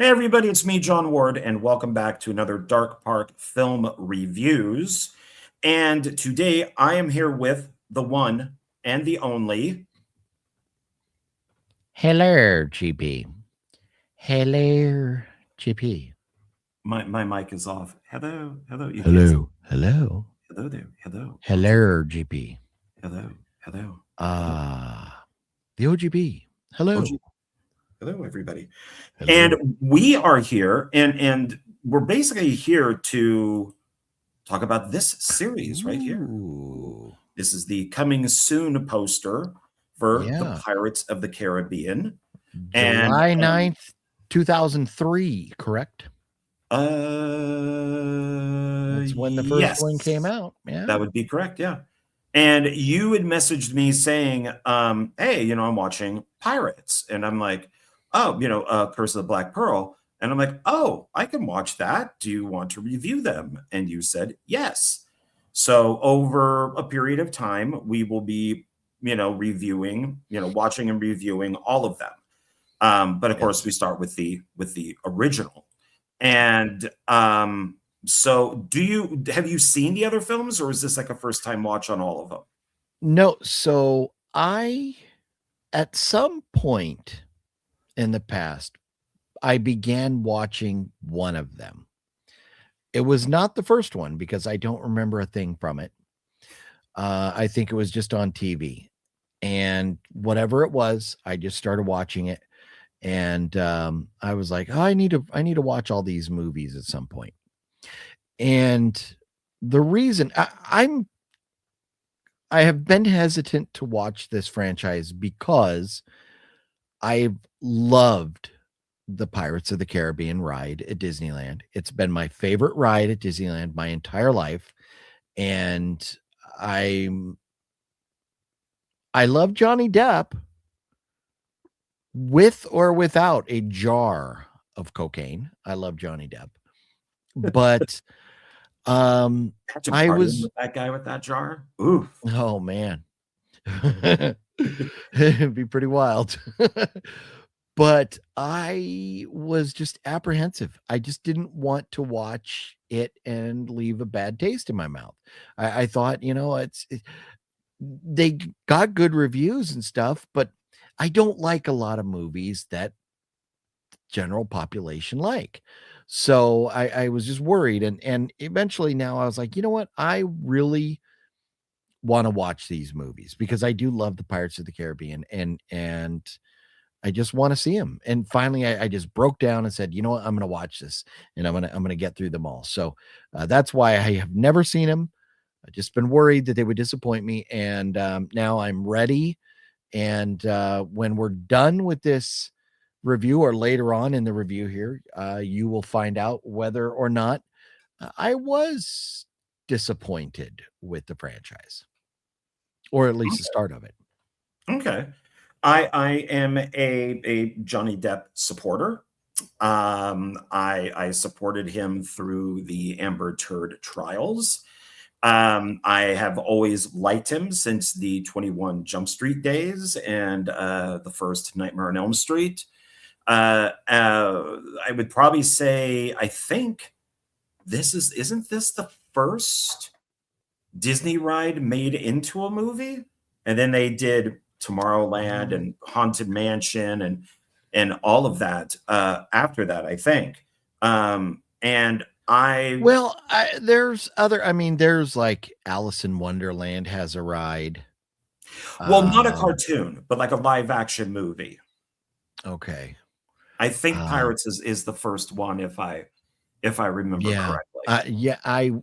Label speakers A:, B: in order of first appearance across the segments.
A: Hey everybody, it's me, John Ward, and welcome back to another Dark Park Film Reviews. And today I am here with the one and the only.
B: Hello, GP. Hello, GP.
A: My mic is off. Hello. You can't say
B: Hello, hello,
A: hello there. Hello.
B: hello, GP.
A: Hello.
B: The OGP. Hello,
A: Hello, everybody.
B: hello.
A: And we are here, and we're basically here to talk about this series right here.
B: Ooh,
A: This is the coming soon poster for the
B: yeah.
A: Pirates of the Caribbean. And
B: July 9th, 2003, correct? That's when the first
A: yes,
B: one came out. Yeah.
A: that would be correct. Yeah. And you had messaged me saying, hey, I'm watching Pirates. And I'm like, oh, Curse of the Black Pearl. And I'm like, oh, I can watch that. Do you want to review them? And you said yes. So over a period of time, we will be, reviewing, watching and reviewing all of them. But of course, we start with the original. And so have you seen the other films, or is this like a first time watch on all of them?
B: No, so at some point in the past, I began watching one of them. It was not the first one because I don't remember a thing from it. I think it was just on TV, and whatever it was, I just started watching it, and I was like, oh, I need to watch all these movies at some point. And the reason I have been hesitant to watch this franchise because I've loved the Pirates of the Caribbean ride at Disneyland. It's been my favorite ride at Disneyland my entire life. And I love Johnny Depp with or without a jar of cocaine. I love Johnny Depp. But I was
A: with that guy with that jar. Ooh.
B: Oh man. It'd be pretty wild. But I was just apprehensive. I just didn't want to watch it and leave a bad taste in my mouth. I thought, they got good reviews and stuff, but I don't like a lot of movies that the general population like. So I was just worried. And eventually now I was like, you know what? I really want to watch these movies because I do love the Pirates of the Caribbean and I just want to see them. And finally, I just broke down and said, you know what, I'm going to watch this, and I'm going to get through them all. So that's why I have never seen them. I've just been worried that they would disappoint me, and now I'm ready. And when we're done with this review, or later on in the review here, you will find out whether or not I was disappointed with the franchise, or at least the start of it.
A: Okay. I am a Johnny Depp supporter. I supported him through the Amber Turd trials. I have always liked him since the 21 Jump Street days and the first Nightmare on Elm Street. I would probably say, I think isn't this the first Disney ride made into a movie? And then they did Tomorrowland and Haunted Mansion and all of that after that, I think. And
B: there's like Alice in Wonderland has a ride.
A: Not a cartoon, but like a live action movie.
B: Okay.
A: I think Pirates is the first one, if I remember correctly.
B: I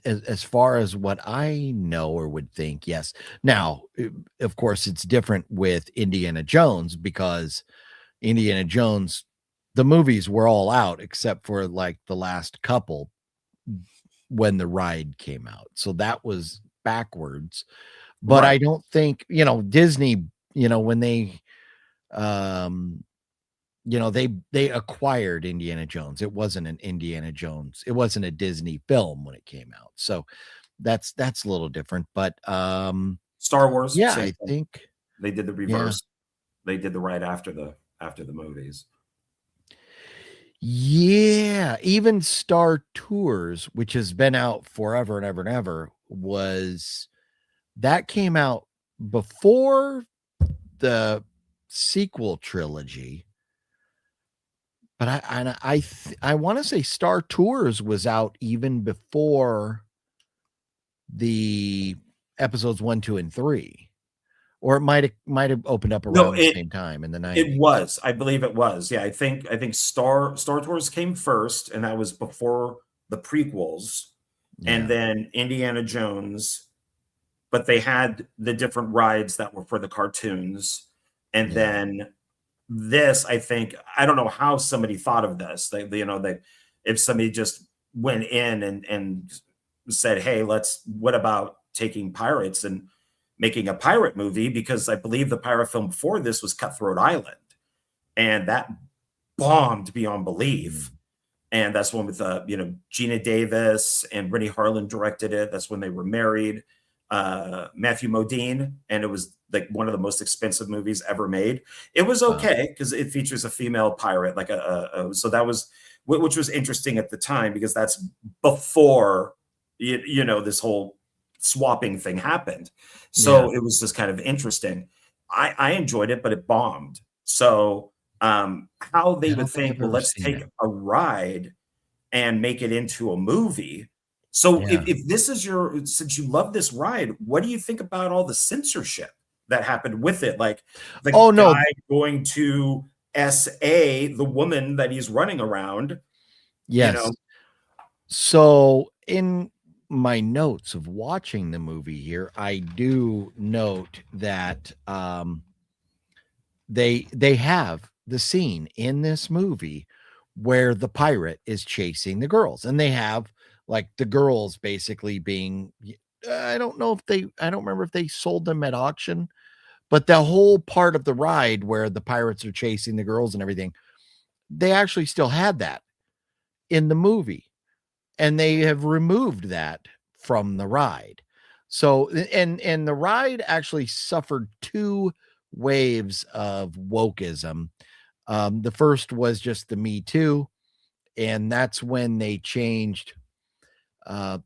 B: as far as what I know or would think, yes. Now, of course, it's different with Indiana Jones because Indiana Jones, the movies were all out except for like the last couple when the ride came out. So that was backwards. But
A: Right.
B: I don't think, Disney, when they they acquired Indiana Jones. It wasn't an Indiana Jones. It wasn't a Disney film when it came out. So that's a little different. But
A: Star Wars,
B: yeah,
A: same
B: I
A: thing.
B: think
A: They did the reverse. They did the right after the movies.
B: Yeah, even Star Tours, which has been out forever and ever and ever, was that came out before the sequel trilogy. But I want to say Star Tours was out even before the episodes 1, 2, and 3. Or it might have opened up
A: No,
B: around the same time in the
A: it
B: 90s.
A: was. I believe it was. Yeah, I think Star Tours came first, and that was before the prequels, and
B: Yeah.
A: then Indiana Jones. But they had the different rides that were for the cartoons, and
B: Yeah.
A: then this, I think, I don't know how somebody thought of this. They if somebody just went in and said, "Hey, what about taking pirates and making a pirate movie?" Because I believe the pirate film before this was Cutthroat Island, and that bombed beyond belief. And that's one with Gina Davis and Rennie Harlan directed it. That's when they were married. Matthew Modine, and it was like one of the most expensive movies ever made. It was
B: Wow.
A: okay because it features a female pirate, like so that was which was interesting at the time because that's before this whole swapping thing happened.
B: Yeah.
A: So it was just kind of interesting. I enjoyed it, but it bombed. So how they
B: I
A: would
B: don't think
A: think,
B: I've
A: well,
B: ever
A: let's
B: seen
A: take
B: it.
A: a ride and make it into a movie. So
B: Yeah.
A: if this is since you love this ride, what do you think about all the censorship that happened with it? Like the
B: Oh, no.
A: guy going to SA, the woman that he's running around, you
B: Yes.
A: know,
B: So in my notes of watching the movie here, I do note that they have the scene in this movie where the pirate is chasing the girls, and they have like the girls basically being I don't remember if they sold them at auction, but the whole part of the ride where the pirates are chasing the girls and everything, they actually still had that in the movie, and they have removed that from the ride. So and the ride actually suffered two waves of wokeism. The first was just the Me Too, and that's when they changed. Uh,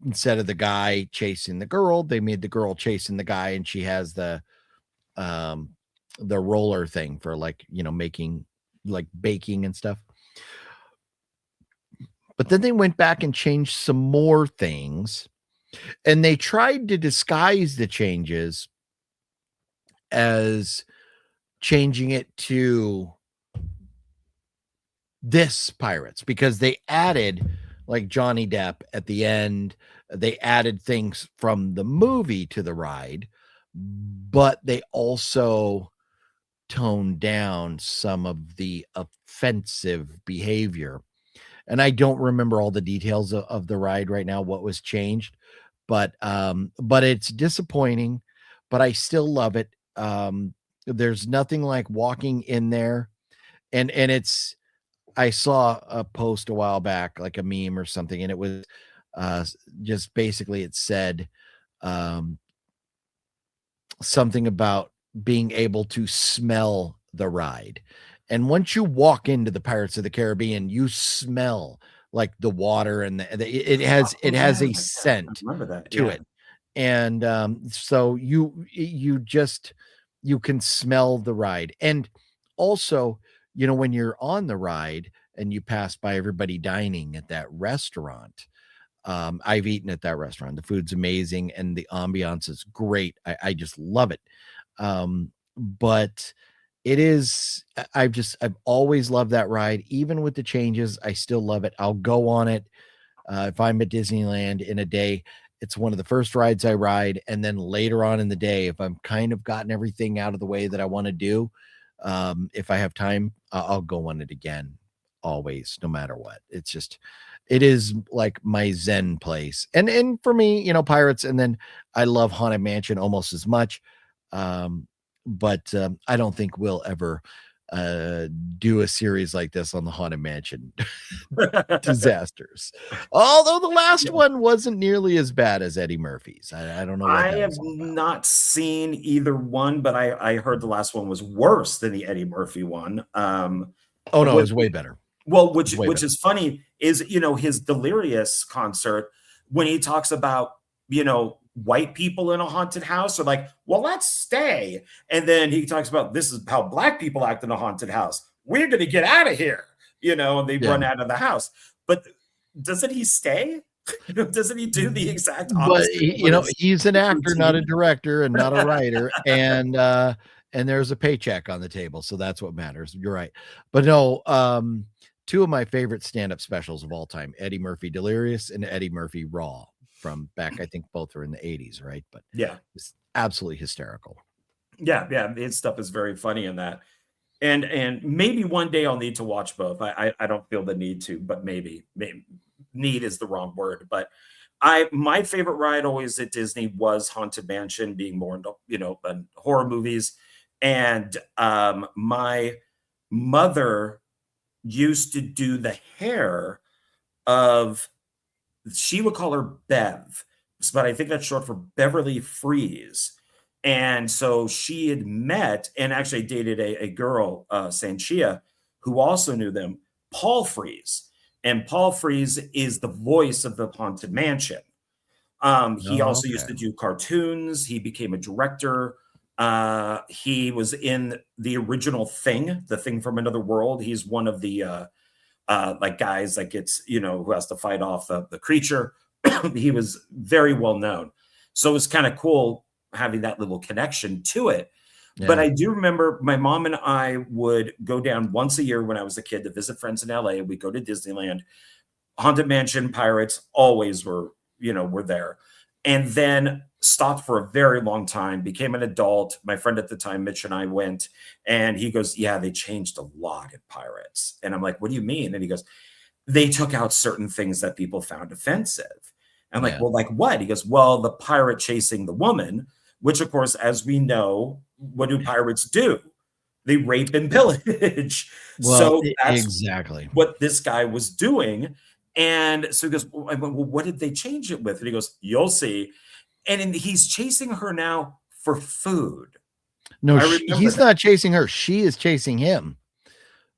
B: Instead of the guy chasing the girl, they made the girl chasing the guy, and she has um, the roller thing for like making like baking and stuff. But then they went back and changed some more things, and they tried to disguise the changes as changing it to this Pirates, because they added like Johnny Depp at the end. They added things from the movie to the ride, but they also toned down some of the offensive behavior. And I don't remember all the details of the ride right now, what was changed, but it's disappointing, but I still love it. There's nothing like walking in there, and it's I saw a post a while back, like a meme or something, and it was just basically it said um, something about being able to smell the ride. And once you walk into the Pirates of the Caribbean, you smell like the water, and it has
A: oh
B: it has
A: yeah,
B: a
A: I
B: scent
A: remember that.
B: to
A: Yeah.
B: it. And so you can smell the ride. And also, when you're on the ride and you pass by everybody dining at that restaurant, I've eaten at that restaurant. The food's amazing and the ambiance is great. I just love it. But it is, I've always loved that ride. Even with the changes, I still love it. I'll go on it. If I'm at Disneyland in a day, it's one of the first rides I ride. And then later on in the day, if I'm kind of gotten everything out of the way that I want to do, if I have time, I'll go on it again, always, no matter what. It is like my Zen place. And for me, Pirates, and then I love Haunted Mansion almost as much. But I don't think we'll ever uh do a series like this on the Haunted Mansion disasters. Although the last
A: Yeah.
B: one wasn't nearly as bad as Eddie Murphy's. I don't know what
A: I
B: that
A: have
B: was all about.
A: not seen either one, but I heard the last one was worse than the Eddie Murphy one.
B: Oh no, it
A: What
B: was way better.
A: Well,
B: It's way
A: which
B: better.
A: is funny is, his Delirious concert, when he talks about, white people in a haunted house are like, well, let's stay. And then he talks about, this is how black people act in a haunted house. We're going to get out of here, and they
B: Yeah.
A: run out of the house. But doesn't he stay? Doesn't he do the exact
B: But
A: opposite of what his
B: he's an actor, not a
A: routine?
B: director and not a writer, and there's a paycheck on the table, so that's what matters. You're right. But no, two of my favorite stand-up specials of all time, Eddie Murphy Delirious and Eddie Murphy Raw, from back, I think both are in the 80s, right? But
A: Yeah.
B: it's absolutely hysterical.
A: Yeah. His stuff is very funny in that. And maybe one day I'll need to watch both. I don't feel the need to, but maybe need is the wrong word. But my favorite ride always at Disney was Haunted Mansion, being more into, horror movies. And my mother used to do the hair of, she would call her Bev, but I think that's short for Beverly Freeze. And so she had met and actually dated a girl, Sanchia, who also knew them, Paul Freeze. And Paul Freeze is the voice of the Haunted Mansion. He
B: Oh,
A: also used
B: okay.
A: to do cartoons. He became a director. He was in the original Thing, the Thing from Another World. He's one of the like guys that gets, who has to fight off the creature. He was very well known. So it was kind of cool having that little connection to it. But
B: Yeah.
A: I do remember my mom and I would go down once a year when I was a kid to visit friends in LA. We'd go to Disneyland. Haunted Mansion, Pirates always were there. And then stopped for a very long time, became an adult. My friend at the time, Mitch, and I went, and he goes, yeah, they changed a lot in Pirates. And I'm like, what do you mean? And he goes, they took out certain things that people found offensive. I'm like,
B: Yeah.
A: well, like what? He goes, well, the pirate chasing the woman, which of course, as we know, what do pirates do? They rape and pillage.
B: Well,
A: So that's
B: exactly.
A: what this guy was doing. And so he goes, well, I went, well, what did they change it with? And he goes, you'll see. And he's chasing her now for food.
B: No,
A: I remember
B: he's
A: that.
B: not chasing her. She is chasing him.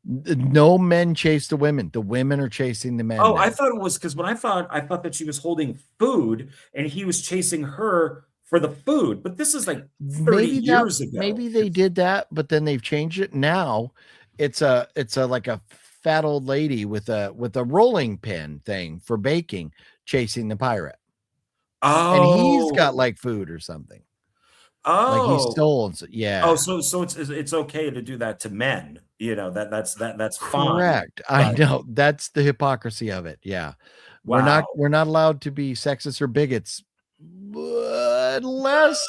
B: No men chase the women. The women are chasing the men
A: Oh, I
B: now.
A: thought it was because when I thought that she was holding food and he was chasing her for the food. But this is like 30 years ago.
B: Maybe they did that, but then they've changed it. Now it's a like a fat old lady with a rolling pin thing for baking chasing the pirate. And he's got
A: Oh,
B: like food or something. Like he
A: oh,
B: stole and
A: oh,
B: yeah.
A: so it's okay to do that to men. That's fine.
B: Correct. I
A: But
B: know. That's the hypocrisy of it. Yeah.
A: wow.
B: We're not allowed to be sexist or bigots, but unless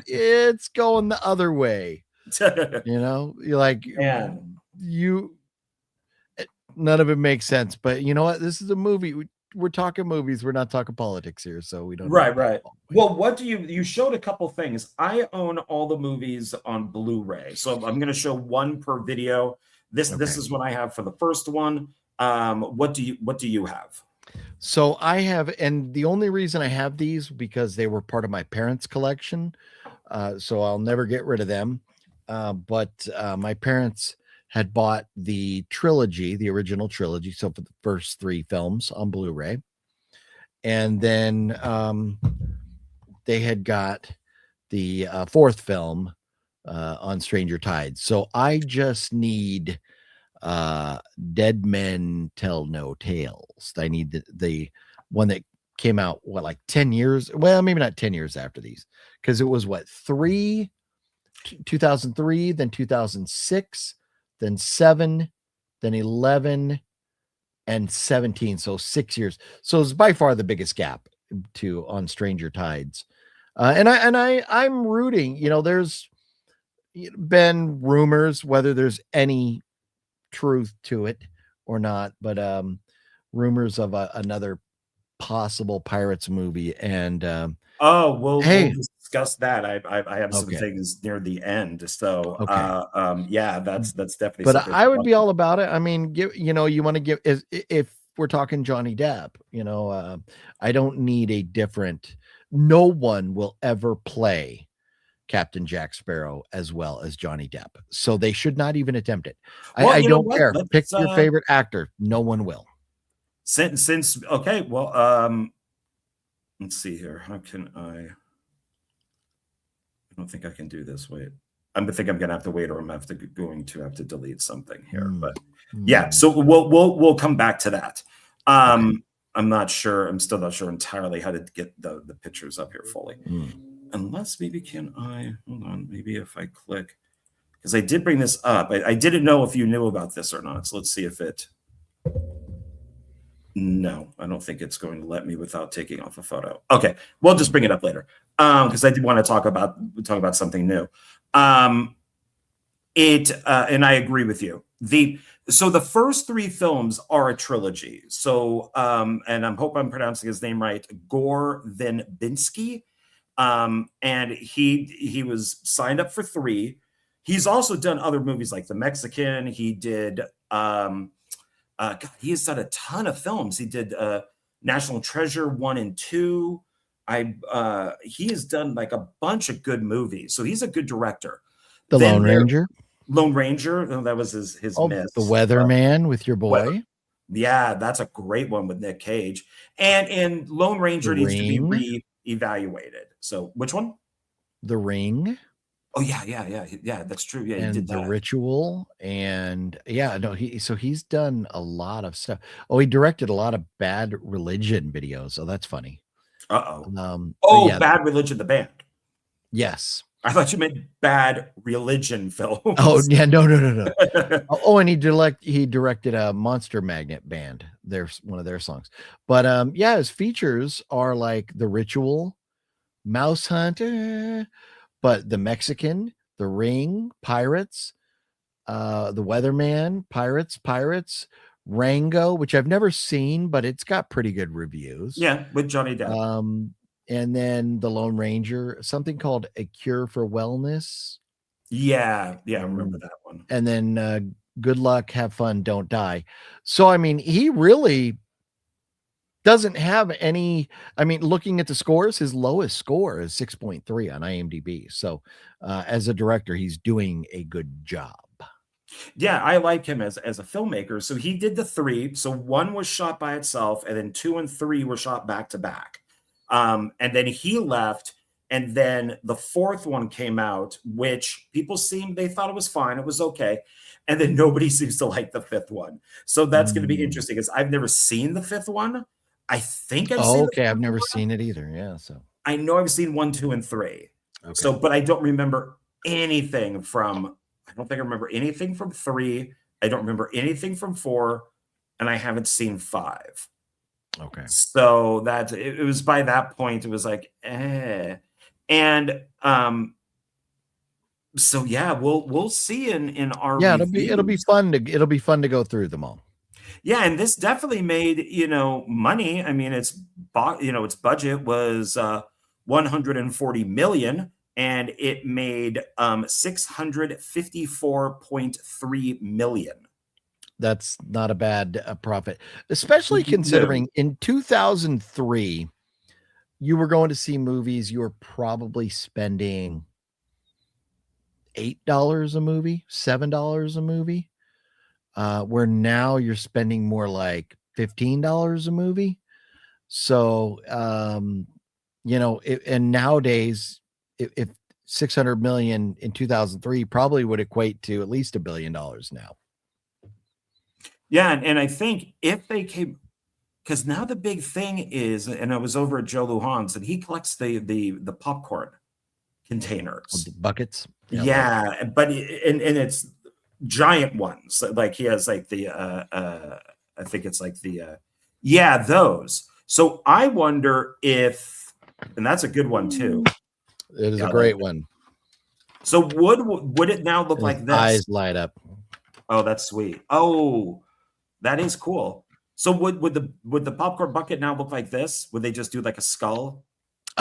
B: it's going the other way. You're like
A: Man.
B: you none of it makes sense. But you know what? This is a movie. We're talking movies. We're not talking politics here, so we don't need to
A: Right,
B: go
A: right.
B: all the way.
A: Well, what do you showed a couple things. I own all the movies on Blu-ray. So I'm going to show one per video. This
B: Okay.
A: is what I have for the first one. What do you have?
B: So I have, and the only reason I have these because they were part of my parents' collection. So I'll never get rid of them. But my parents had bought the trilogy, the original trilogy. So for the first three films on Blu-ray. And then they had got the fourth film on Stranger Tides. So I just need Dead Men Tell No Tales. I need the one that came out like 10 years, well, maybe not 10 years after these, because it was 2003, then 2006, then 7, then 11, and 17. So 6 years. So it's by far the biggest gap to on Stranger Tides. I'm rooting, there's been rumors whether there's any truth to it or not, but rumors of another possible Pirates movie. And
A: Oh, we'll
B: hey,
A: discuss that. I have some
B: okay,
A: things near the end. So
B: okay.
A: yeah, that's definitely
B: But
A: something
B: I
A: to
B: would
A: watch.
B: be all about it. I mean, you want to give, if we're talking Johnny Depp, I don't need a different. No one will ever play Captain Jack Sparrow as well as Johnny Depp. So they should not even attempt it.
A: Well,
B: I
A: you know
B: don't
A: what?
B: care. Pick
A: Let's
B: your favorite actor. No one will.
A: since okay, well, let's see here. How can I don't think I can do this. Wait. I think I'm gonna have to wait, or I'm going to have to delete something here. But yeah, so we'll come back to that. I'm not sure. I'm still not sure entirely how to get the pictures up here fully. Unless maybe can I hold on? Maybe if I click, because I did bring this up. I didn't know if you knew about this or not. So let's see if it. No, I don't think it's going to let me without taking off a photo. Okay, we'll just bring it up later because I did want to talk about something new. And I agree with you. So the first three films are a trilogy. So and I hope I'm pronouncing his name right, Gore Verbinski. And he was signed up for 3. He's also done other movies like The Mexican. He did God, he has done a ton of films. He did National Treasure 1 and 2. He has done like a bunch of good movies. So he's a good director.
B: The Lone Ranger.
A: Lone Ranger. Oh, that was his miss.
B: The Weatherman with your boy.
A: Yeah, that's a great one with Nick Cage. And Lone Ranger needs to be re-evaluated. So which one?
B: The Ring.
A: Oh yeah. That's true. Yeah,
B: and
A: he did
B: The
A: that.
B: Ritual, and he's done a lot of stuff. Oh, he directed a lot of Bad Religion videos. So that's funny.
A: Bad Religion, the band.
B: Yes.
A: I thought you meant Bad Religion films.
B: Oh yeah, no. Oh, and he directed a Monster Magnet band. There's one of their songs. But his features are like The Ritual, Mouse Hunter, but The Mexican, The Ring, Pirates, The Weatherman, Pirates, Rango, which I've never seen, but it's got pretty good reviews.
A: Yeah, with Johnny Depp.
B: And then The Lone Ranger, something called A Cure for Wellness.
A: Yeah, I remember that one.
B: And then Good Luck, Have Fun, Don't Die. So I mean, he really doesn't have any. I mean, looking at the scores, his lowest score is 6.3 on IMDb. So as a director, he's doing a good job.
A: Yeah, I like him as a filmmaker. So he did the 3. So 1 was shot by itself, and then 2 and 3 were shot back to back. And then he left, and then the 4th one came out, which people they thought it was fine. It was okay. And then nobody seems to like the 5th one. So that's going to be interesting because I've never seen the 5th one. I think I've seen.
B: Okay, I've never seen it either. Yeah, so
A: I know I've seen 1, 2, and 3. Okay. So, but I don't remember anything from. I don't think I remember anything from 3. I don't remember anything from 4, and I haven't seen 5.
B: Okay.
A: So that it was by that point, it was like, And so yeah, we'll see in our
B: it'll be fun to go through them all.
A: Yeah, and this definitely made money. I mean, its budget was 140 million, and it made 654.3 million.
B: That's not a bad profit, especially considering in 2003 you were going to see movies. You were probably spending $8 a movie, $7 a movie, where now you're spending more like $15 a movie. So and nowadays if 600 million in 2003 probably would equate to at least $1 billion now.
A: Yeah, and I think if they came, because now the big thing is, and I was over at Joe Lujan's, and he collects the popcorn containers,
B: the buckets.
A: Yeah, but and it's giant ones. Like he has like the I think it's like the those. So I wonder if, and that's a good one too.
B: It is a great one.
A: So would it now look like this?
B: Eyes light up.
A: Oh, that's sweet. Oh, that is cool. So would the popcorn bucket now look like this? Would they just do like a skull?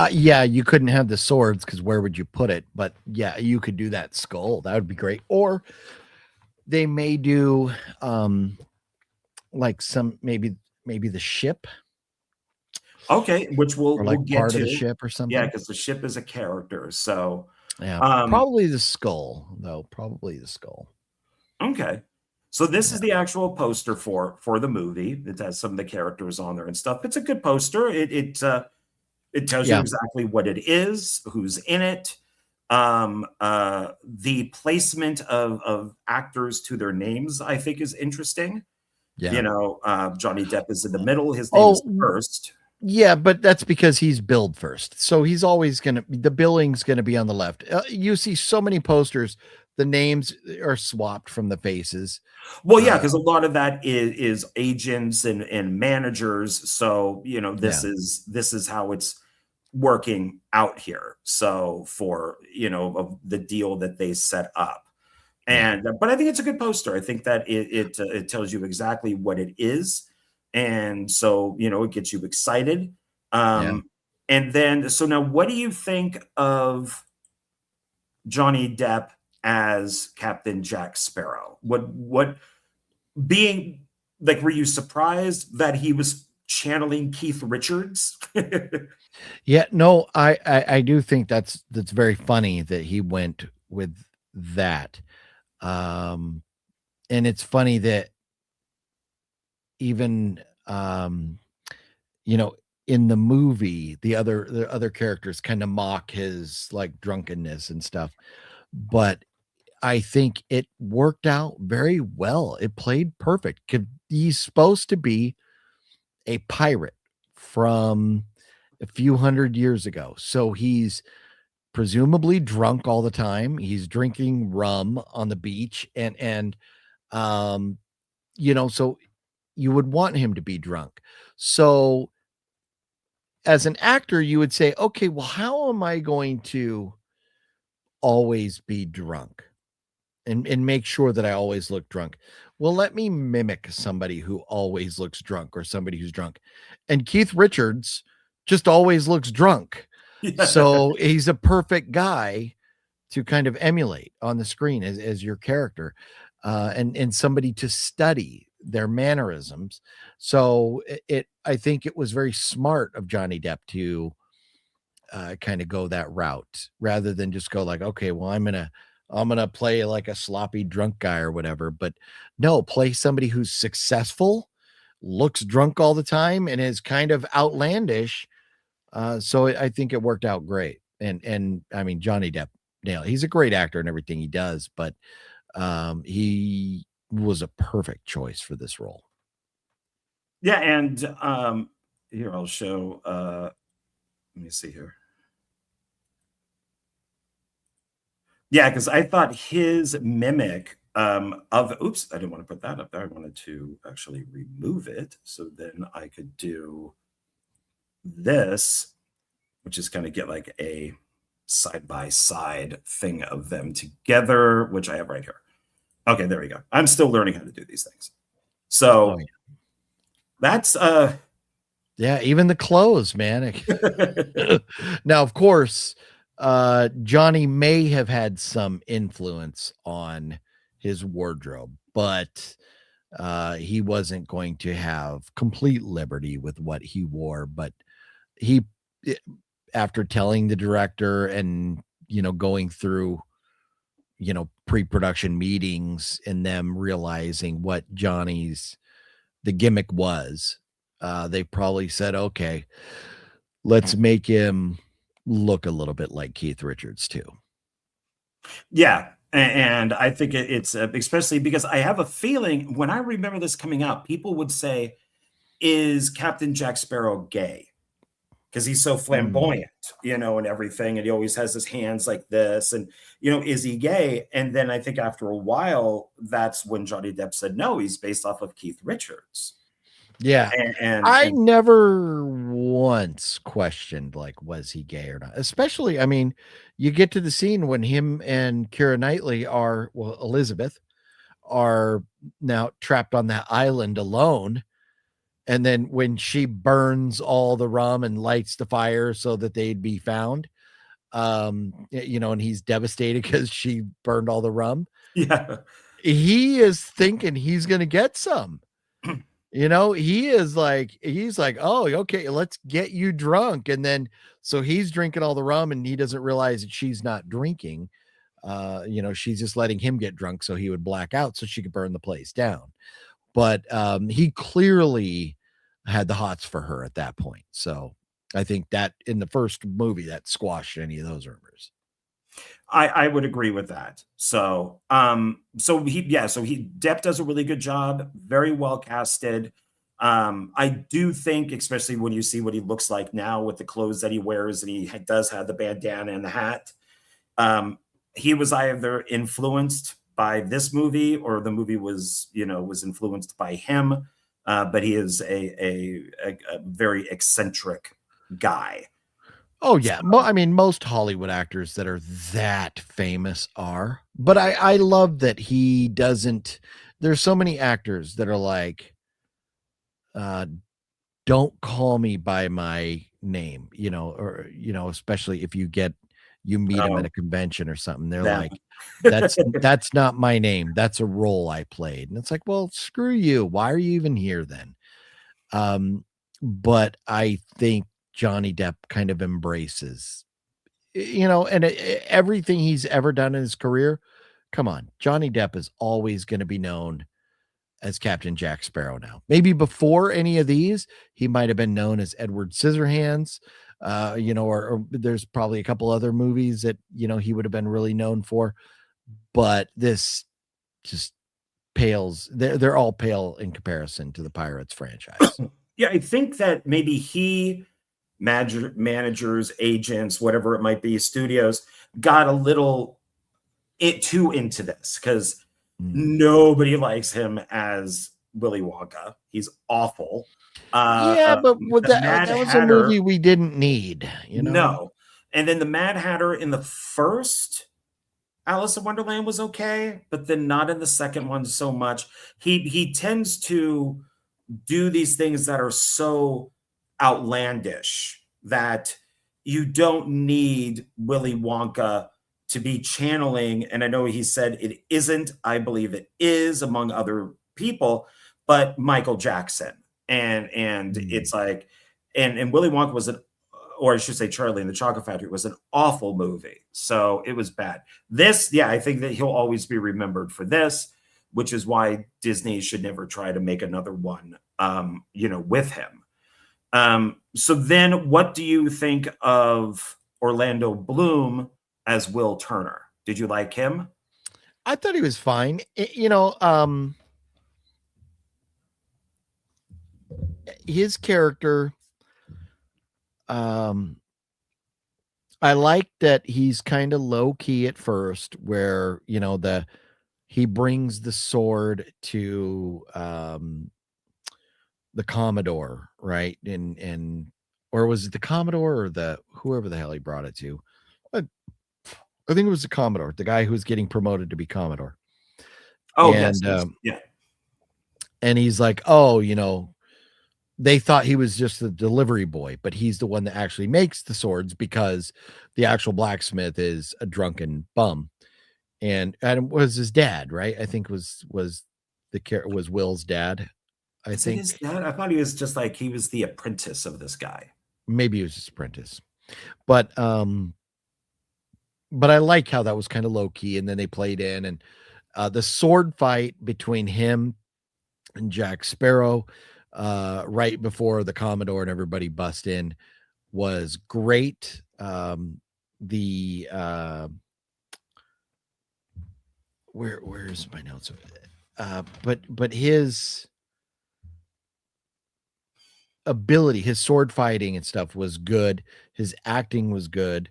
B: Yeah, you couldn't have the swords because where would you put it? But yeah, you could do that skull. That would be great. Or they may do like some maybe the ship.
A: Okay, which we'll
B: like
A: get
B: part
A: to
B: of the ship or something.
A: Yeah, because the ship is a character. So
B: Yeah,
A: Um,
B: probably the skull, though. Probably the skull.
A: okay. So this
B: Yeah.
A: is the actual poster for the movie. It has some of the characters on there and stuff. It's a good poster. It tells you
B: Yeah.
A: exactly what it is, who's in it. The placement of actors to their names, I think, is interesting.
B: Yeah.
A: Johnny Depp is in the middle. His name is
B: Oh,
A: first.
B: yeah, but that's because he's billed first. So he's always going to, the billing's going to be on the left. You see so many posters, the names are swapped from the faces.
A: Well, yeah,
B: Uh,
A: because a lot of that is agents and managers. So
B: yeah.
A: this is how it's working out here. So for of the deal that they set up.
B: Yeah.
A: And but I think it's a good poster. I think that it tells you exactly what it is, and so it gets you excited.
B: Yeah.
A: And then so now, what do you think of Johnny Depp as Captain Jack Sparrow? What being like? Were you surprised that he was channeling Keith Richards?
B: Yeah. No, I do think that's very funny that he went with that. Um, and it's funny that even, you know, in the movie, the other characters kind of mock his like drunkenness and stuff, but I think it worked out very well. It played perfect. He's supposed to be a pirate from a few hundred years ago. So he's presumably drunk all the time. He's drinking rum on the beach and um so you would want him to be drunk. So as an actor, you would say, okay, well, how am I going to always be drunk and make sure that I always look drunk? Well, let me mimic somebody who always looks drunk or somebody who's drunk. And Keith Richards just always looks drunk.
A: Yeah.
B: So he's a perfect guy to kind of emulate on the screen as your character, and somebody to study their mannerisms. So I think it was very smart of Johnny Depp to kind of go that route rather than just go like, okay, well, I'm gonna play like a sloppy drunk guy or whatever. But no, play somebody who's successful, looks drunk all the time, and is kind of outlandish. So I think it worked out great. And I mean, Johnny Depp, he's a great actor in everything he does, but he was a perfect choice for this role.
A: Yeah, and here I'll show. Let me see here. Yeah, because I thought his mimic of oops, I didn't want to put that up there. I wanted to actually remove it so then I could do this, which is kind of get like a side by side thing of them together, which I have right here. Okay, there we go. I'm still learning how to do these things.
B: Oh
A: So
B: yeah.
A: that's
B: Yeah, even the clothes, man. Now, of course, Johnny may have had some influence on his wardrobe, but he wasn't going to have complete liberty with what he wore. But he, i- after telling the director and going through pre-production meetings and them realizing what Johnny's the gimmick was, they probably said, okay, let's make him look a little bit like Keith Richards too.
A: yeah. And I think it's especially because I have a feeling when I remember this coming out, people would say, is Captain Jack Sparrow gay? Because he's so
B: Mm.
A: flamboyant, and everything. And he always has his hands like this. And, is he gay? And then I think after a while, that's when Johnny Depp said, no, he's based off of Keith Richards.
B: Yeah. I
A: And
B: never once questioned like was he gay or not. Especially, I mean, you get to the scene when him and Keira Knightley are, well, Elizabeth are now trapped on that island alone. And then when she burns all the rum and lights the fire so that they'd be found, and he's devastated because she burned all the rum.
A: yeah.
B: He is thinking he's going to get some. You know, he's like, oh, okay, let's get you drunk. And then so he's drinking all the rum and he doesn't realize that she's not drinking. She's just letting him get drunk so he would black out so she could burn the place down. But he clearly had the hots for her at that point. So I think that in the first movie that squashed any of those rumors.
A: I would agree with that. So Depp does a really good job, very well casted. I do think, especially when you see what he looks like now with the clothes that he wears, and he does have the bandana and the hat. He was either influenced by this movie or the movie was influenced by him. But he is a very eccentric guy.
B: Oh yeah, I mean most Hollywood actors that are that famous are, but I love that he doesn't. There's so many actors that are like, don't call me by my name, or especially if you meet them at a convention or something. They're
A: Them.
B: like, that's not my name. That's a role I played. And it's like, well, screw you. Why are you even here then? But I think Johnny Depp kind of embraces, and everything he's ever done in his career. Come on, Johnny Depp is always going to be known as Captain Jack Sparrow now. Maybe before any of these, he might have been known as Edward Scissorhands, or there's probably a couple other movies that, he would have been really known for. But this just pales, they're all pale in comparison to the Pirates franchise.
A: Yeah, I think that maybe he, managers, agents, whatever it might be, studios, got a little too into this because nobody likes him as Willy Wonka. He's awful.
B: Yeah, but that was a movie we didn't need,
A: No. And then the Mad Hatter in the first Alice in Wonderland was okay, but then not in the second one so much. He tends to do these things that are so outlandish that you don't need Willy Wonka to be channeling. And I know he said it isn't, I believe it is, among other people, but Michael Jackson. And it's like, and Willy Wonka was or I should say Charlie and the Chocolate Factory was an awful movie. So it was bad. This, yeah, I think that he'll always be remembered for this, which is why Disney should never try to make another one, with him. So then what do you think of Orlando Bloom as Will Turner? Did you like him?
B: I thought he was fine. His character, I like that he's kind of low key at first, where he brings the sword to the Commodore, right? Or was it the Commodore or whoever the hell he brought it to? I think it was the Commodore, the guy who was getting promoted to be Commodore.
A: Oh,
B: and,
A: yes. Yeah.
B: And he's like, oh, they thought he was just the delivery boy, but he's the one that actually makes the swords because the actual blacksmith is a drunken bum. And it was his dad, right? I think was Will's dad. I think
A: his dad? I thought he was just like, he was the apprentice of this guy.
B: Maybe he was his apprentice. But I like how that was kind of low key. And then they played in, and the sword fight between him and Jack Sparrow, right before the Commodore and everybody bust in, was great. Where's my notes? But his ability, his sword fighting and stuff was good. His acting was good.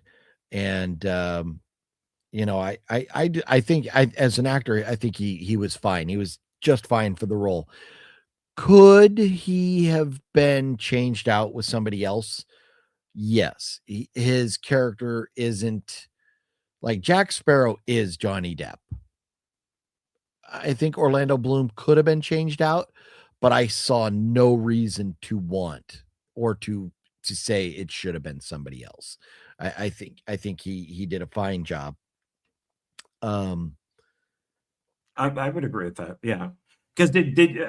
B: And, I think as an actor, I think he was fine. He was just fine for the role. Could he have been changed out with somebody else? Yes. His character isn't like Jack Sparrow is Johnny Depp. I think Orlando Bloom could have been changed out, but I saw no reason to want or to say it should have been somebody else. I think he did a fine job.
A: I would agree with that. Yeah. Because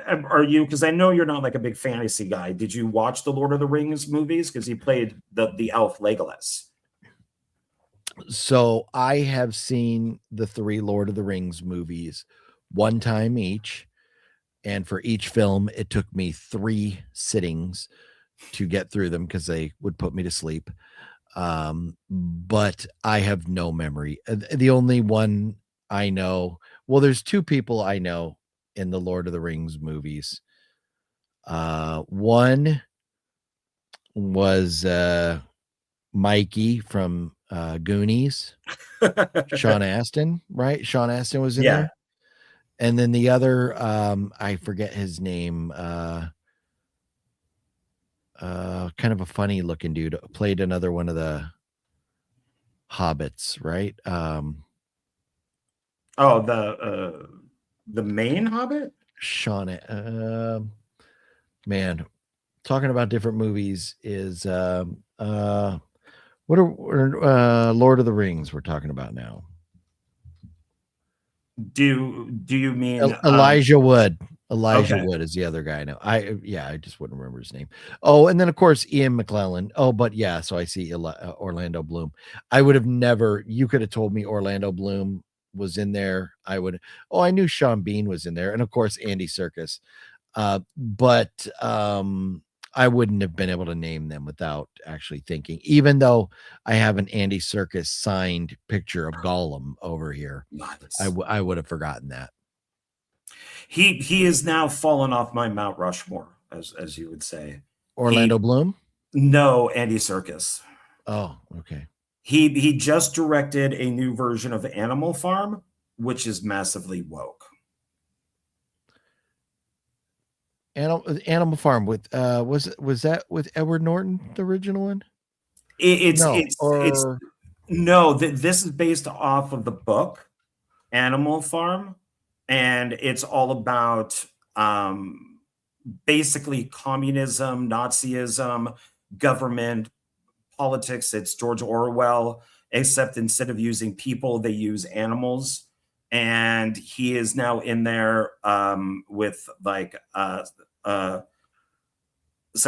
A: are you, because I know you're not like a big fantasy guy. Did you watch the Lord of the Rings movies? Because he played the elf Legolas.
B: So I have seen the 3 Lord of the Rings movies one time each, and for each film, it took me 3 sittings to get through them because they would put me to sleep. But I have no memory. The only one I know, well, there's 2 people I know in the Lord of the Rings movies. One was Mikey from Goonies, Sean Astin, right? Sean Astin was in
A: Yeah.
B: there. And then the other, I forget his name, kind of a funny looking dude, played another one of the hobbits, right?
A: Oh, the main Hobbit?
B: Sean, man, talking about different movies is what are Lord of the Rings we're talking about now?
A: Do you mean
B: Elijah Wood. Elijah
A: okay.
B: Wood is the other guy now. I just wouldn't remember his name. Oh, and then of course Ian McClellan. Oh, but yeah, so I see Orlando Bloom. I would have never. You could have told me Orlando Bloom was in there. I would. Oh, I knew Sean Bean was in there, and of course Andy Serkis. But I wouldn't have been able to name them without actually thinking. Even though I have an Andy Serkis signed picture of Gollum over here,
A: Nice.
B: I would have forgotten that.
A: He is now fallen off my Mount Rushmore, as you would say.
B: Orlando Bloom?
A: No, Andy Serkis.
B: Oh, okay.
A: He just directed a new version of Animal Farm, which is massively woke.
B: Animal Farm with was that with Edward Norton, the original one?
A: It's
B: No,
A: it's no, this is based off of the book Animal Farm, and it's all about basically communism, Nazism, government, politics. It's George Orwell, except instead of using people, they use animals. And he is now in there with like Seth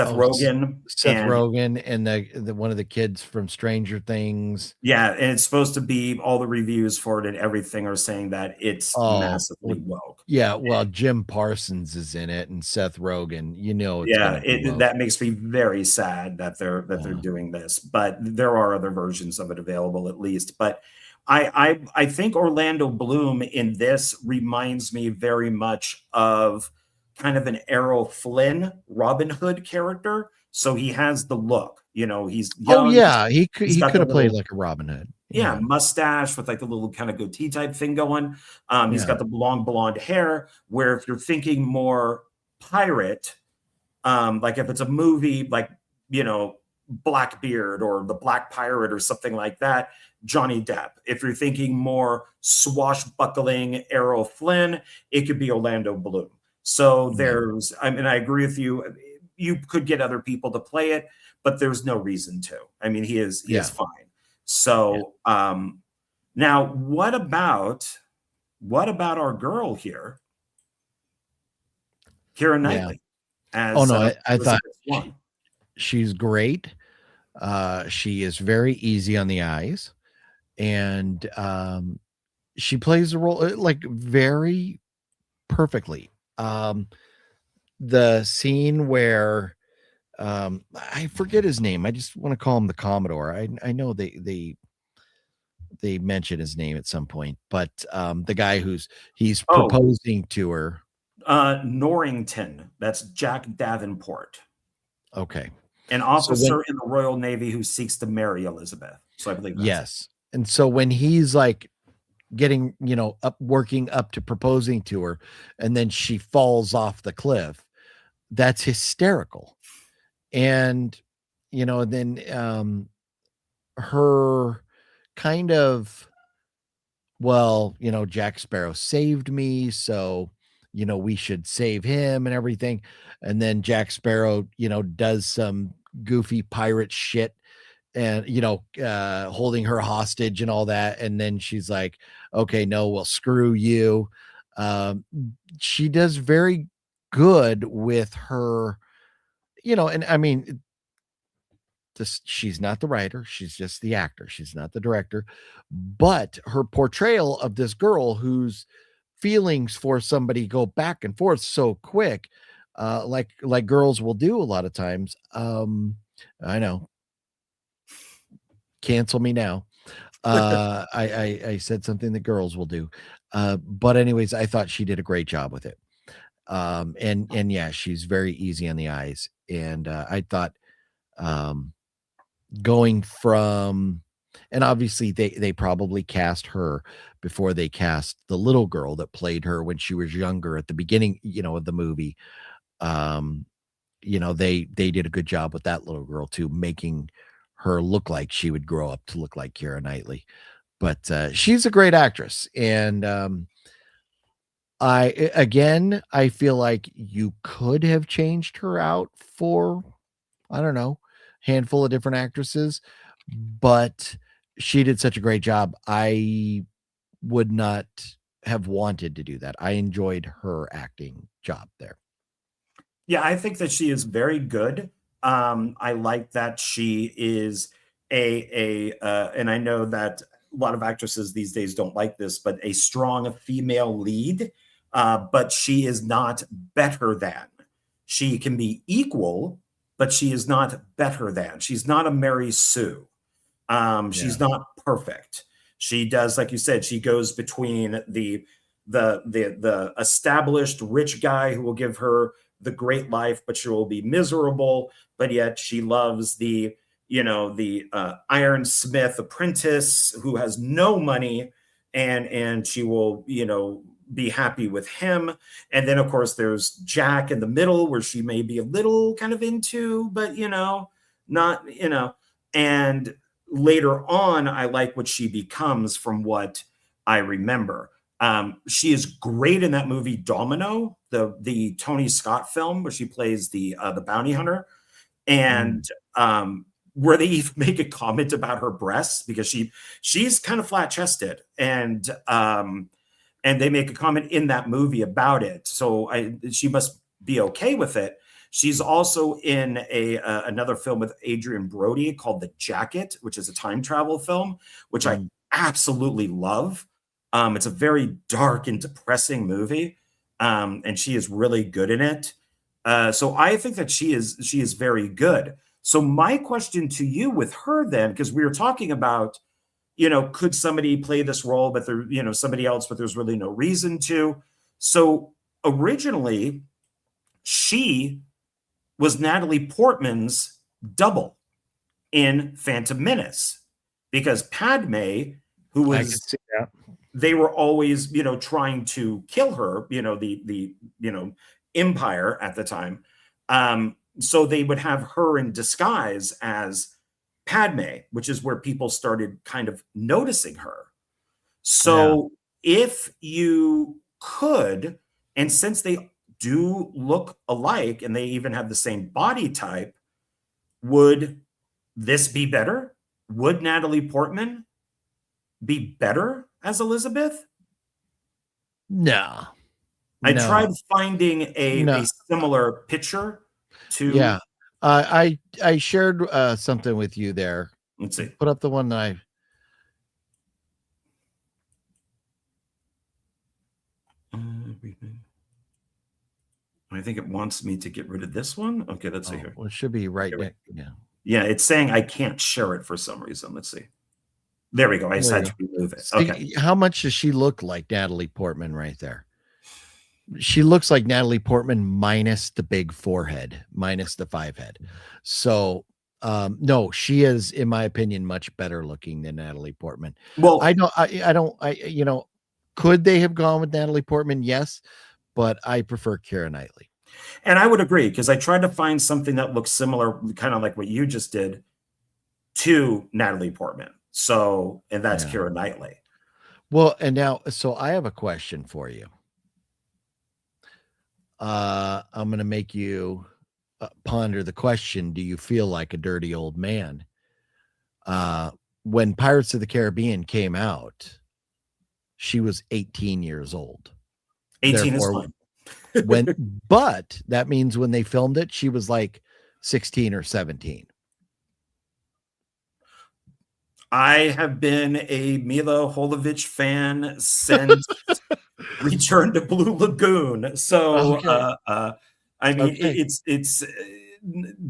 A: Rogen.
B: Seth Rogen and the one of the kids from Stranger Things.
A: Yeah, and it's supposed to be, all the reviews for it and everything are saying that it's massively woke.
B: Yeah, well, Jim Parsons is in it and Seth Rogen. You know, it's
A: Yeah,
B: gonna be woke.
A: that makes me very sad that they're doing this, but there are other versions of it available at least. But I think Orlando Bloom in this reminds me very much of kind of an Errol Flynn Robin Hood character. So he has the look, he's young.
B: Oh yeah, he could have played
A: little,
B: like a Robin Hood.
A: Yeah, mustache with like a little kind of goatee type thing going. He's got the long blonde hair, where if you're thinking more pirate, like if it's a movie like, Blackbeard or The Black Pirate or something like that, Johnny Depp. If you're thinking more swashbuckling Errol Flynn, it could be Orlando Bloom. So I agree with you. You could get other people to play it, but there's no reason to. I mean, he is fine. So now what about our girl here, Keira Knightley?
B: I thought she's great. She is very easy on the eyes, and she plays the role like very perfectly. The scene where I forget his name. I just want to call him the Commodore. I know they mention his name at some point, but the guy he's proposing to her.
A: Norrington. That's Jack Davenport.
B: Okay.
A: An officer in the Royal Navy who seeks to marry Elizabeth. So I believe that's
B: yes. And so when he's like getting, working up to proposing to her, and then she falls off the cliff, that's hysterical. And, then her kind of, Jack Sparrow saved me, so, we should save him and everything. And then Jack Sparrow, does some goofy pirate shit and, holding her hostage and all that. And then she's like, okay, no, well, screw you. Um, she does very good with her, and I mean, she's not the writer, she's just the actor, she's not the director, but her portrayal of this girl whose feelings for somebody go back and forth so quick, like girls will do a lot of times. I know, cancel me now. I said something that girls will do. But anyways, I thought she did a great job with it. And yeah, she's very easy on the eyes. And I thought going from, and obviously they probably cast her before they cast the little girl that played her when she was younger at the beginning, of the movie. They did a good job with that little girl too, making her look like she would grow up to look like Keira Knightley. But she's a great actress, and I feel like you could have changed her out for, I don't know, handful of different actresses, but she did such a great job. I would not have wanted to do that. I enjoyed her acting job there.
A: Yeah, I think that she is very good. I like that she is and I know that a lot of actresses these days don't like this, but a strong female lead. But she is not better than. She can be equal, but she is not better than. She's not a Mary Sue. She's not perfect. She does, like you said, she goes between the established rich guy who will give her the great life, but she will be miserable. But yet she loves the ironsmith apprentice who has no money, and she will be happy with him. And then of course there's Jack in the middle, where she may be a little kind of into, but not. And later on, I like what she becomes from what I remember. She is great in that movie Domino, the Tony Scott film, where she plays the bounty hunter, and where they even make a comment about her breasts, because she's kind of flat chested, and they make a comment in that movie about it. So she must be okay with it. She's also in another film with Adrian Brody called The Jacket, which is a time travel film, which I absolutely love. It's a very dark and depressing movie, and she is really good in it. So I think that she is very good. So my question to you with her then, because we were talking about, could somebody play this role, but somebody else, but there's really no reason to. So originally, she was Natalie Portman's double in Phantom Menace, because Padme, who was,
B: I can see that.
A: They were always, trying to kill her, the Empire at the time. So they would have her in disguise as Padme, which is where people started kind of noticing her. So if you could, and since they do look alike and they even have the same body type, would this be better? Would Natalie Portman be better as Elizabeth?
B: No.
A: I tried finding a
B: No.
A: similar picture to.
B: Yeah. I shared something with you there.
A: Let's see.
B: Put up the one that
A: I think it wants me to get rid of this one. Okay, let's see here.
B: Well, it should be right next.
A: Yeah. Yeah, it's saying I can't share it for some reason. Let's see. There we go. I just had to remove it. Okay.
B: How much does she look like Natalie Portman right there? She looks like Natalie Portman minus the big forehead, minus the 5 head. So no, she is, in my opinion, much better looking than Natalie Portman.
A: Well,
B: could they have gone with Natalie Portman? Yes, but I prefer Keira Knightley.
A: And I would agree, because I tried to find something that looks similar, kind of like what you just did, to Natalie Portman. So, and that's Keira Knightley.
B: Well, and now, so I have a question for you. I'm going to make you ponder the question. Do you feel like a dirty old man? When Pirates of the Caribbean came out, she was 18 years old.
A: 18 is
B: Therefore,
A: fine.
B: but that means when they filmed it, she was like 16 or 17.
A: I have been a Mila Jovovich fan since Return to Blue Lagoon. So,
B: Okay.
A: I mean,
B: Okay.
A: it's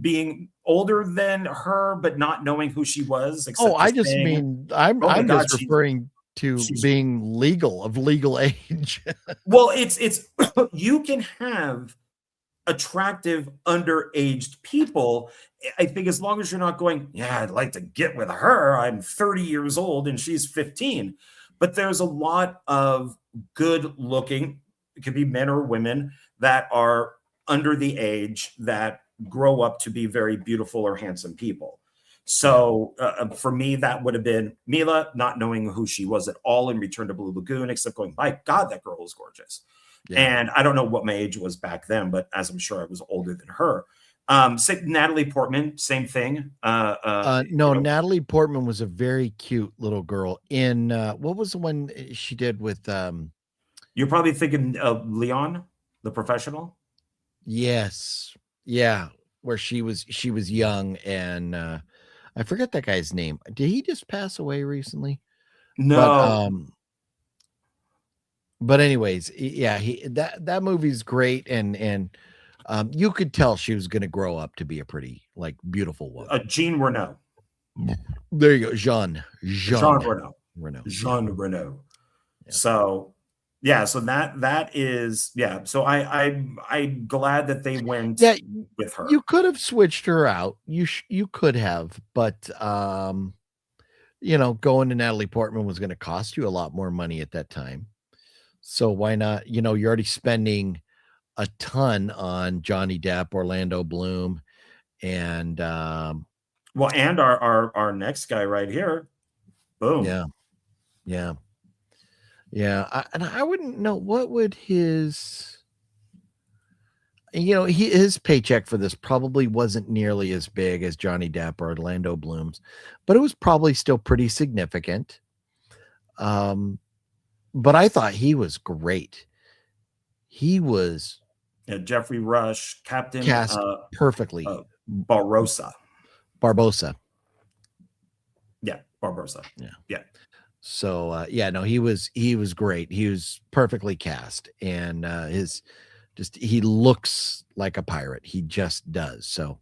A: being older than her, but not knowing who she was,
B: Oh,
A: except
B: I
A: just
B: just
A: saying,
B: mean
A: "Oh my
B: I'm
A: God,
B: just referring to
A: she's."
B: being legal of legal age.
A: Well, it's you can have attractive underaged people. I think as long as you're not going, yeah, I'd like to get with her. I'm 30 years old and she's 15. But there's a lot of good looking, it could be men or women that are under the age that grow up to be very beautiful or handsome people.
B: Yeah.
A: So for me, that would have been Mila, not knowing who she was at all in Return to Blue Lagoon, except going, my God, that girl is gorgeous.
B: Yeah.
A: And I don't know what my age was back then, but as I'm sure I was older than her. Say Natalie Portman, same thing.
B: No, Natalie Portman was a very cute little girl in what was the one she did with
A: You're probably thinking of Leon, the professional.
B: yes. Yeah, where she was young and I forget that guy's name. Did he just pass away recently? But
A: No,
B: but anyways, yeah, that movie's great and you could tell she was going to grow up to be a pretty like beautiful woman.
A: Jean Renault.
B: There you go,
A: Jean Renault.
B: Renault.
A: Jean Renault.
B: Yeah.
A: So yeah, so that is yeah. So I'm glad that they went
B: Yeah,
A: with her.
B: you could have switched her out. You could have, but going to Natalie Portman was going to cost you a lot more money at that time. So why not? You're already spending a ton on Johnny Depp, Orlando Bloom, and
A: Well, and our next guy right here, boom.
B: yeah, yeah, yeah. And I wouldn't know what would his paycheck for this probably wasn't nearly as big as Johnny Depp or Orlando Bloom's, but it was probably still pretty significant. But I thought he was great. He was
A: Jeffrey Rush, Captain
B: cast perfectly.
A: Barbosa.
B: Barbosa.
A: Yeah, Barbosa.
B: Yeah.
A: Yeah.
B: So yeah, no, he was great. He was perfectly cast, and he looks like a pirate. He just does. So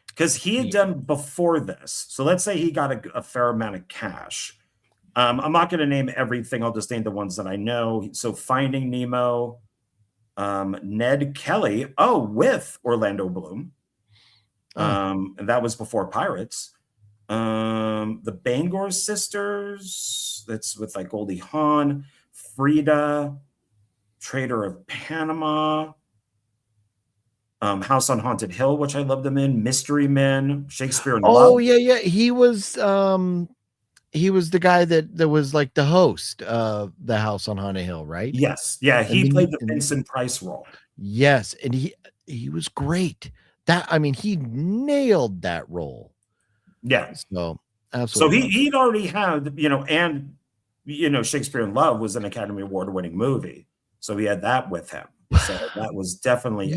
A: because he had done before this. So let's say he got a fair amount of cash. I'm not going to name everything. I'll just name the ones that I know. So Finding Nemo, Ned Kelly, with Orlando Bloom. And that was before Pirates. The Bangor sisters, that's with like Goldie Hawn, Frida, Trader of Panama, House on Haunted Hill, which I loved him in, Mystery Men, Shakespeare in Love.
B: Yeah. He was the guy that was like the host of the House on Haunted Hill, right?
A: Yes. Yeah. He played the Vincent Price role.
B: Yes. And he was great. He nailed that role.
A: Yeah.
B: So absolutely.
A: So he'd already had, and Shakespeare in Love was an Academy Award winning movie. So he had that with him. So that was definitely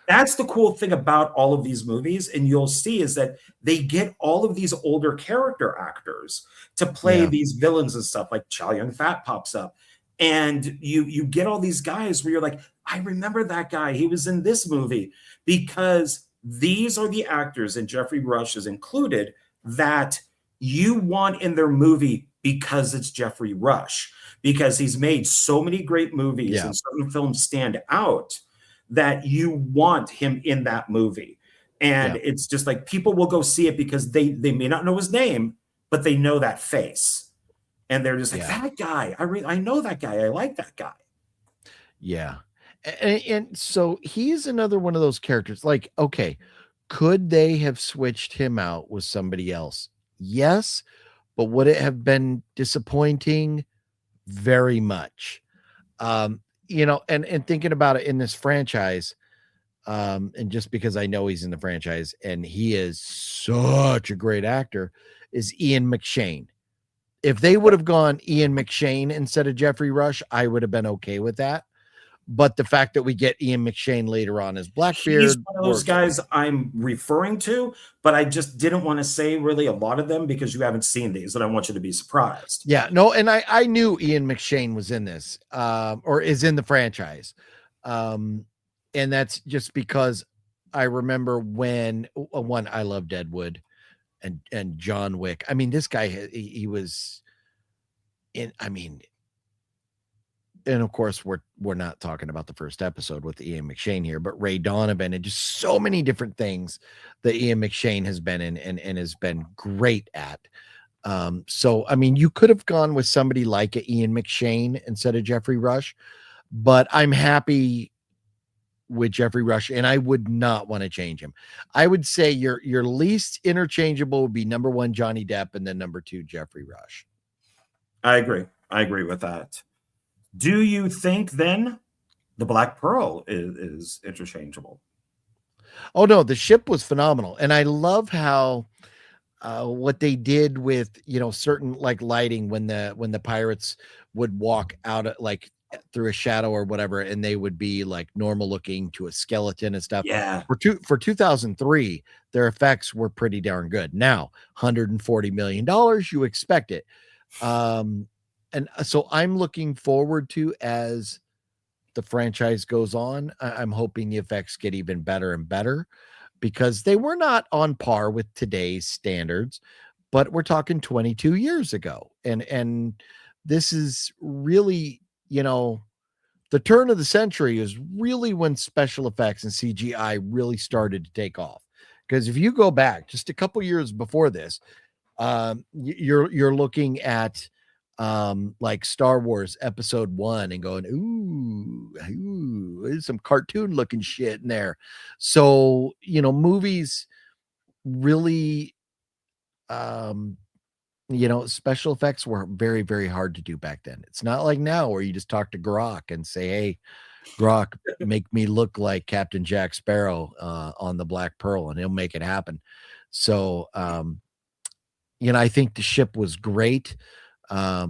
A: that's the cool thing about all of these movies. And you'll see is that they get all of these older character actors to play these villains and stuff, like Chow Yun Fat pops up. And you get all these guys where you're like, I remember that guy. He was in this movie, because these are the actors, and Jeffrey Rush is included, that you want in their movie because it's Jeffrey Rush, because he's made so many great movies and certain films stand out that you want him in that movie. And it's just like people will go see it because they may not know his name, but they know that face. And they're just like, that guy, I know that guy. I like that guy.
B: Yeah. And so he's another one of those characters. Like, okay, could they have switched him out with somebody else? Yes. But would it have been disappointing? Very much. And thinking about it in this franchise, and just because I know he's in the franchise and he is such a great actor, is Ian McShane. If they would have gone Ian McShane instead of Jeffrey Rush, I would have been okay with that. But the fact that we get Ian McShane later on as
A: He's
B: Blackbeard
A: one of those guys I'm referring to, but I just didn't want to say really a lot of them because you haven't seen these, and I want you to be surprised.
B: Yeah, no, and I knew Ian McShane was in this, or is in the franchise, and that's just because I remember when one, I love Deadwood, and John Wick. I mean, this guy he was in. I mean, and of course we're not talking about the first episode with Ian McShane here, but Ray Donovan and just so many different things that Ian McShane has been in and has been great at. So I mean, you could have gone with somebody like a Ian McShane instead of Jeffrey Rush, but I'm happy with Jeffrey Rush, and I would not want to change him. I would say your least interchangeable would be number 1 Johnny Depp, and then number 2 Jeffrey Rush.
A: I agree with that. Do you think then the Black Pearl is interchangeable?
B: Oh no, the ship was phenomenal, and I love how what they did with, you know, certain like lighting when the pirates would walk out like through a shadow or whatever, and they would be like normal looking to a skeleton and stuff.
A: Yeah.
B: For 2003, their effects were pretty darn good. Now, $140 million, you expect it. And so I'm looking forward to, as the franchise goes on, I'm hoping the effects get even better and better, because they were not on par with today's standards, but we're talking 22 years ago. And this is really, you know, the turn of the century is really when special effects and CGI really started to take off. Because if you go back just a couple years before this, you're looking at like Star Wars Episode 1 and going, ooh, there's some cartoon looking shit in there. So, you know, movies really, you know, special effects were very, very hard to do back then. It's not like now where you just talk to Grok and say, hey, Grok, make me look like Captain Jack Sparrow on the Black Pearl, and he'll make it happen. So, you know, I think the ship was great. I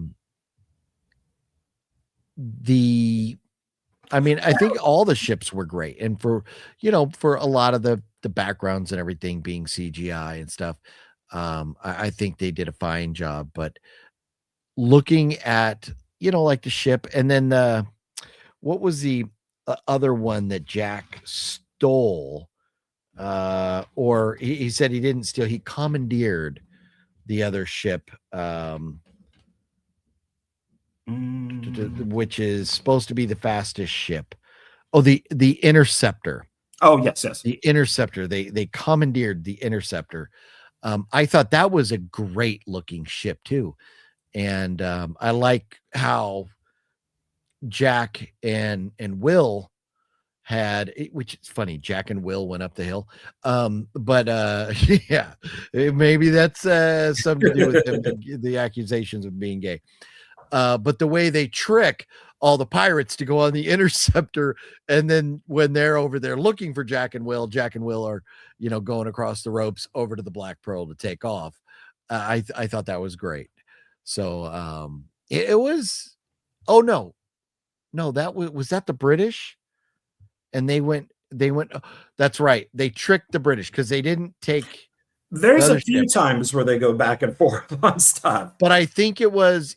B: mean, I think all the ships were great, and for, you know, for a lot of the backgrounds and everything being CGI and stuff, I think they did a fine job. But looking at, you know, like the ship, and then what was the other one that Jack stole? Or he said he didn't steal, he commandeered the other ship. Which is supposed to be the fastest ship. Oh, the Interceptor.
A: Oh, yes.
B: The Interceptor. They commandeered the Interceptor. I thought that was a great looking ship too. And I like how Jack and Will had, which is funny, Jack and Will went up the hill. But yeah, maybe that's something to do with them, the accusations of being gay. But the way they trick all the pirates to go on the Interceptor, and then when they're over there looking for Jack and Will are, you know, going across the ropes over to the Black Pearl to take off. I thought that was great. So it was, oh no, that was that the British? And they went, oh, that's right. They tricked the British because they didn't take.
A: There's a few times where they go back and forth on stuff.
B: But I think it was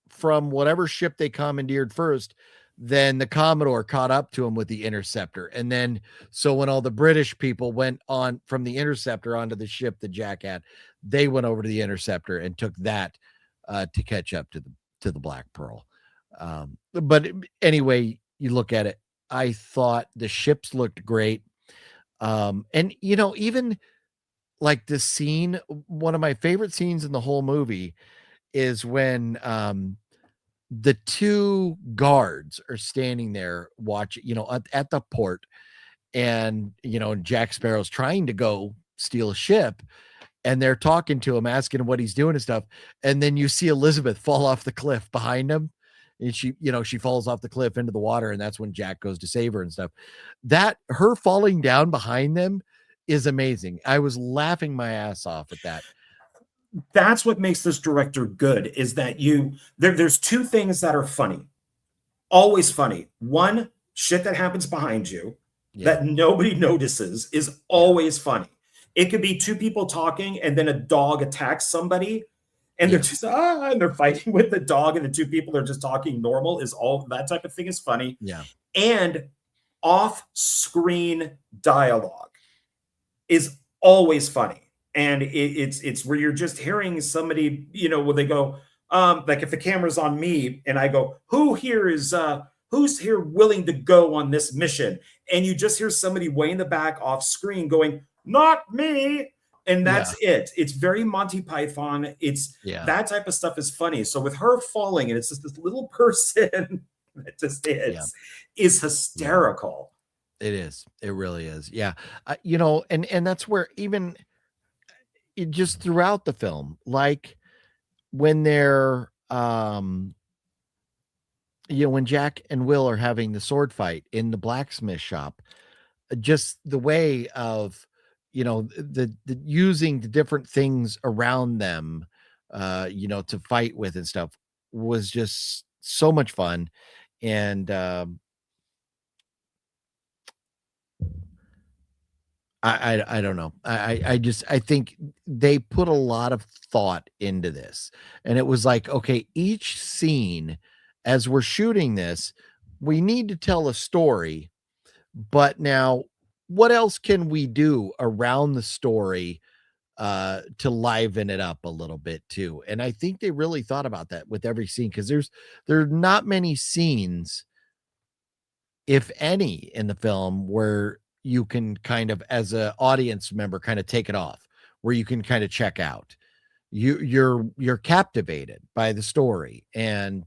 B: from whatever ship they commandeered first. Then the Commodore caught up to him with the Interceptor. And then, so when all the British people went on from the Interceptor onto the ship that Jack had, they went over to the Interceptor and took that to catch up to the Black Pearl. But anyway, you look at it, I thought the ships looked great. And, you know, even like the scene, one of my favorite scenes in the whole movie is when the two guards are standing there watching, you know, at the port, and, you know, Jack Sparrow's trying to go steal a ship, and they're talking to him, asking him what he's doing and stuff. And then you see Elizabeth fall off the cliff behind him, and she, you know, she falls off the cliff into the water, and that's when Jack goes to save her and stuff. That, her falling down behind them is amazing. I was laughing my ass off at that.
A: that's what makes this director good, is that there's two things that are funny, always funny. One, shit that happens behind you
B: Yeah.
A: that nobody notices is always funny. It could be two people talking and then a dog attacks somebody and they're
B: Yeah.
A: just and they're fighting with the dog and the two people are just talking normal. Is all that type of thing is funny.
B: Yeah.
A: And off-screen dialogue is always funny. And it's where you're just hearing somebody, where they go, like if the camera's on me and I go, who's here willing to go on this mission? And you just hear somebody way in the back off screen going, not me. And
B: Yeah.
A: that's it. It's very Monty Python. It's
B: Yeah.
A: that type of stuff is funny. So with her falling, and it's just this little person that just is hysterical.
B: It is. It really is. Yeah. And that's where even it just throughout the film, like when they're, when Jack and Will are having the sword fight in the blacksmith shop, just the way of, the using the different things around them, to fight with and stuff was just so much fun. And, I don't know. I think they put a lot of thought into this. And it was like, okay, each scene as we're shooting this, we need to tell a story, but now what else can we do around the story to liven it up a little bit too? And I think they really thought about that with every scene, because there are not many scenes, if any, in the film where you can kind of, as a audience member, kind of take it off, where you can kind of check out. You're captivated by the story and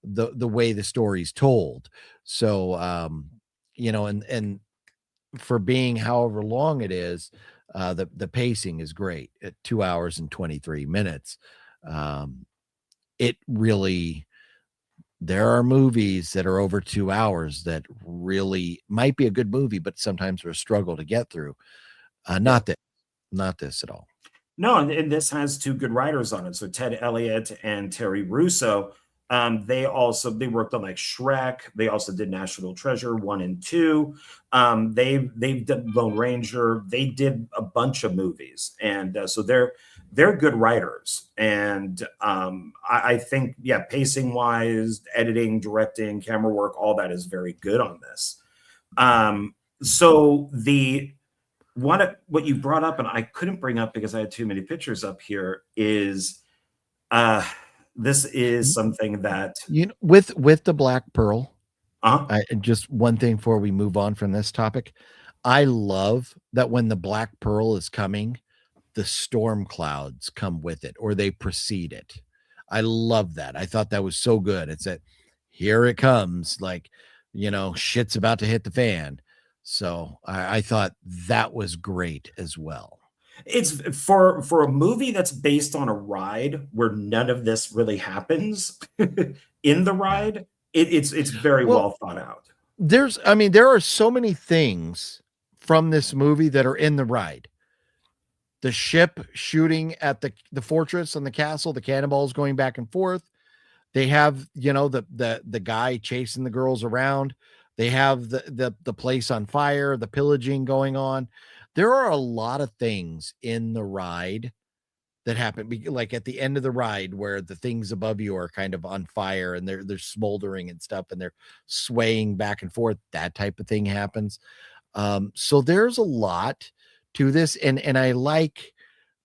B: the way the story's told. So and for being however long it is, the pacing is great at 2 hours and 23 minutes. It really, there are movies that are over 2 hours that really might be a good movie, but sometimes are a struggle to get through.
A: Yeah.
B: Not this at all.
A: No, and this has two good writers on it. So Ted Elliott and Terry Russo. They worked on like Shrek. They also did National Treasure 1 and 2. They've done Lone Ranger. They did a bunch of movies, and so they're good writers. And I think, yeah, pacing wise, editing, directing, camera work, all that is very good on this. So what you brought up, and I couldn't bring up because I had too many pictures up here, is this is something that
B: with the Black Pearl.
A: uh
B: Just one thing before we move on from this topic. I love that when the Black Pearl is coming, the storm clouds come with it, or they precede it. I love that. I thought that was so good. It's that here it comes, like, shit's about to hit the fan. So I thought that was great as well.
A: it's for a movie that's based on a ride where none of this really happens in the
B: Yeah.
A: ride. It's very
B: Well,
A: well thought out.
B: there are so many things from this movie that are in the ride. The ship shooting at the fortress and the castle, the cannonballs going back and forth. They have, the guy chasing the girls around. They have the place on fire, the pillaging going on. There are a lot of things in the ride that happen, like at the end of the ride where the things above you are kind of on fire and they're smoldering and stuff and they're swaying back and forth. That type of thing happens. So there's a lot to this, and I like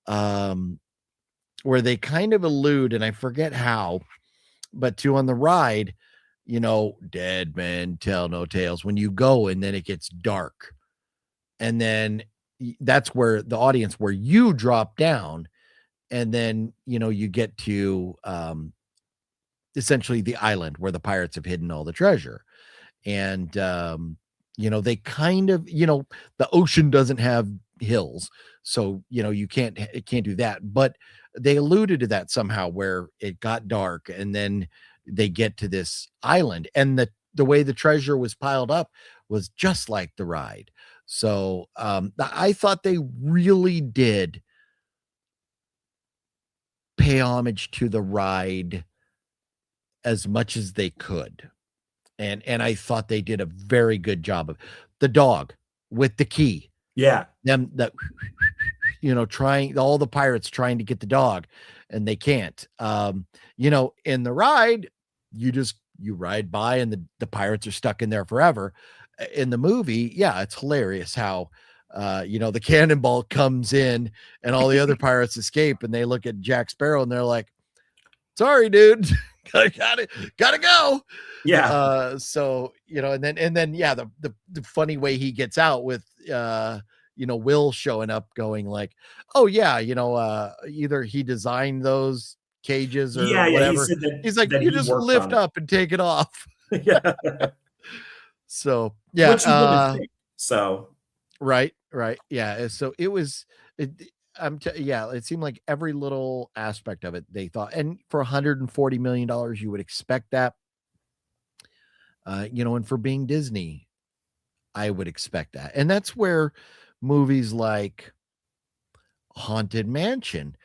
B: where they kind of allude, and I forget how, but on the ride, dead men tell no tales. When you go and then it gets dark, and then that's where the audience, where you drop down, and then you get to essentially the island where the pirates have hidden all the treasure. And they kind of, the ocean doesn't have hills, so you can't do that, but they alluded to that somehow, where it got dark and then they get to this island, and the way the treasure was piled up was just like the ride. So I thought they really did pay homage to the ride as much as they could. And I thought they did a very good job of the dog with the key.
A: Yeah.
B: Them that trying all the pirates trying to get the dog and they can't. In the ride, you ride by and the pirates are stuck in there forever. In the movie, yeah, it's hilarious how the cannonball comes in and all the other pirates escape and they look at Jack Sparrow and they're like, sorry, dude. gotta go.
A: Yeah.
B: And then yeah, the funny way he gets out with Will showing up going like, oh yeah, either he designed those cages or
A: Yeah.
B: whatever.
A: He said
B: He's like,
A: that
B: you
A: he
B: just
A: worked
B: lift
A: on
B: up and take it off.
A: it. Yeah.
B: So yeah,
A: Which you wouldn't think. So
B: right. Yeah. So it was it seemed like every little aspect of it they thought, and for $140 million, you would expect that. And for being Disney, I would expect that. And that's where movies like Haunted Mansion,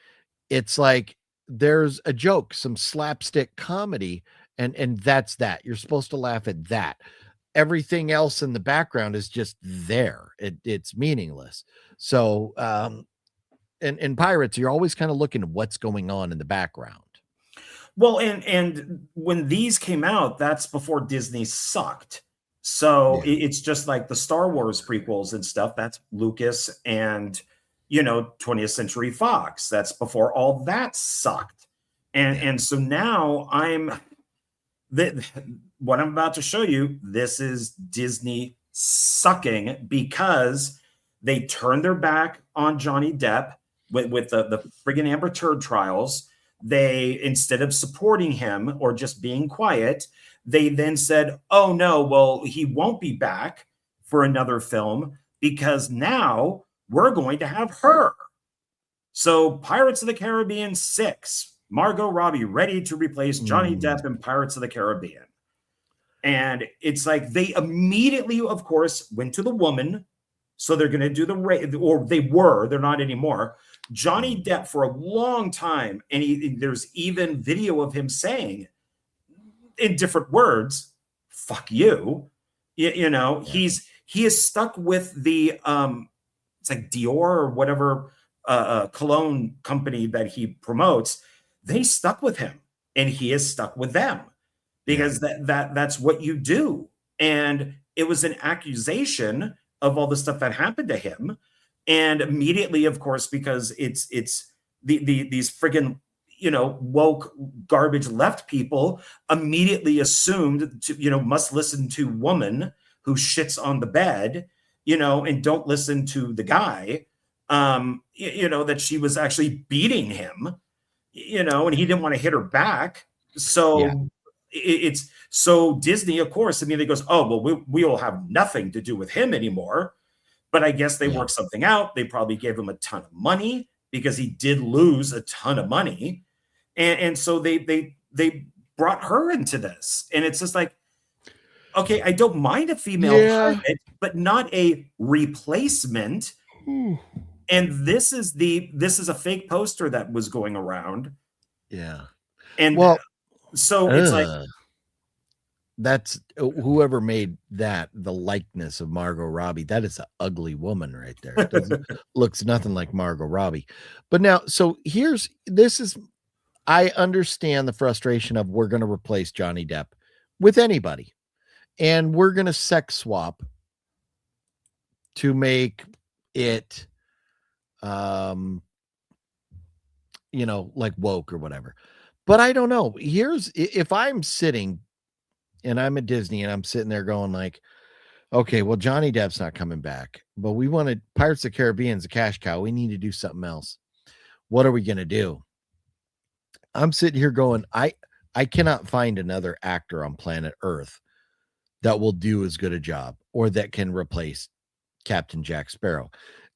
B: it's like there's a joke, some slapstick comedy, and that's that. You're supposed to laugh at that. Everything else in the background is just there. It's meaningless. So in Pirates, you're always kind of looking at what's going on in the background.
A: well, and when these came out, that's before Disney sucked. So
B: Yeah.
A: it's just like the Star Wars prequels and stuff. That's Lucas and 20th Century Fox. That's before all that sucked. And so now what I'm about to show you, this is Disney sucking because they turned their back on Johnny Depp with the friggin' Amber Turd trials. They, instead of supporting him or just being quiet, they then said, oh no, well, he won't be back for another film because now we're going to have her. So Pirates of the Caribbean 6, Margot Robbie ready to replace Johnny Depp in Pirates of the Caribbean. And it's like they immediately, of course, went to the woman. So they're going to do they're not anymore. Johnny Depp for a long time. And there's even video of him saying in different words, fuck you. He is stuck with the, it's like Dior or whatever cologne company that he promotes. They stuck with him and he is stuck with them because that's what you do. And it was an accusation of all the stuff that happened to him. And immediately, of course, because it's these friggin' woke garbage left people immediately assumed to, must listen to woman who shits on the bed, and don't listen to the guy, that she was actually beating him, and he didn't want to hit her back. So it's so Disney, of course, immediately goes, oh, well, we will have nothing to do with him anymore. But I guess they worked something out. They probably gave him a ton of money because he did lose a ton of money. And so they brought her into this. And it's just like, okay, I don't mind a female pirate, but not a replacement. And this is a fake poster that was going around.
B: Yeah.
A: And so it's like,
B: that's whoever made that, the likeness of Margot Robbie. That is an ugly woman right there. It looks nothing like Margot Robbie. But now, so I understand the frustration of we're going to replace Johnny Depp with anybody, and we're going to sex swap to make it, like woke or whatever. But I don't know. If I'm sitting and I'm at Disney and I'm sitting there going like, okay, well, Johnny Depp's not coming back, but we wanted Pirates of the Caribbean's a cash cow. We need to do something else. What are we going to do? I'm sitting here going, I cannot find another actor on planet Earth that will do as good a job or that can replace Captain Jack Sparrow.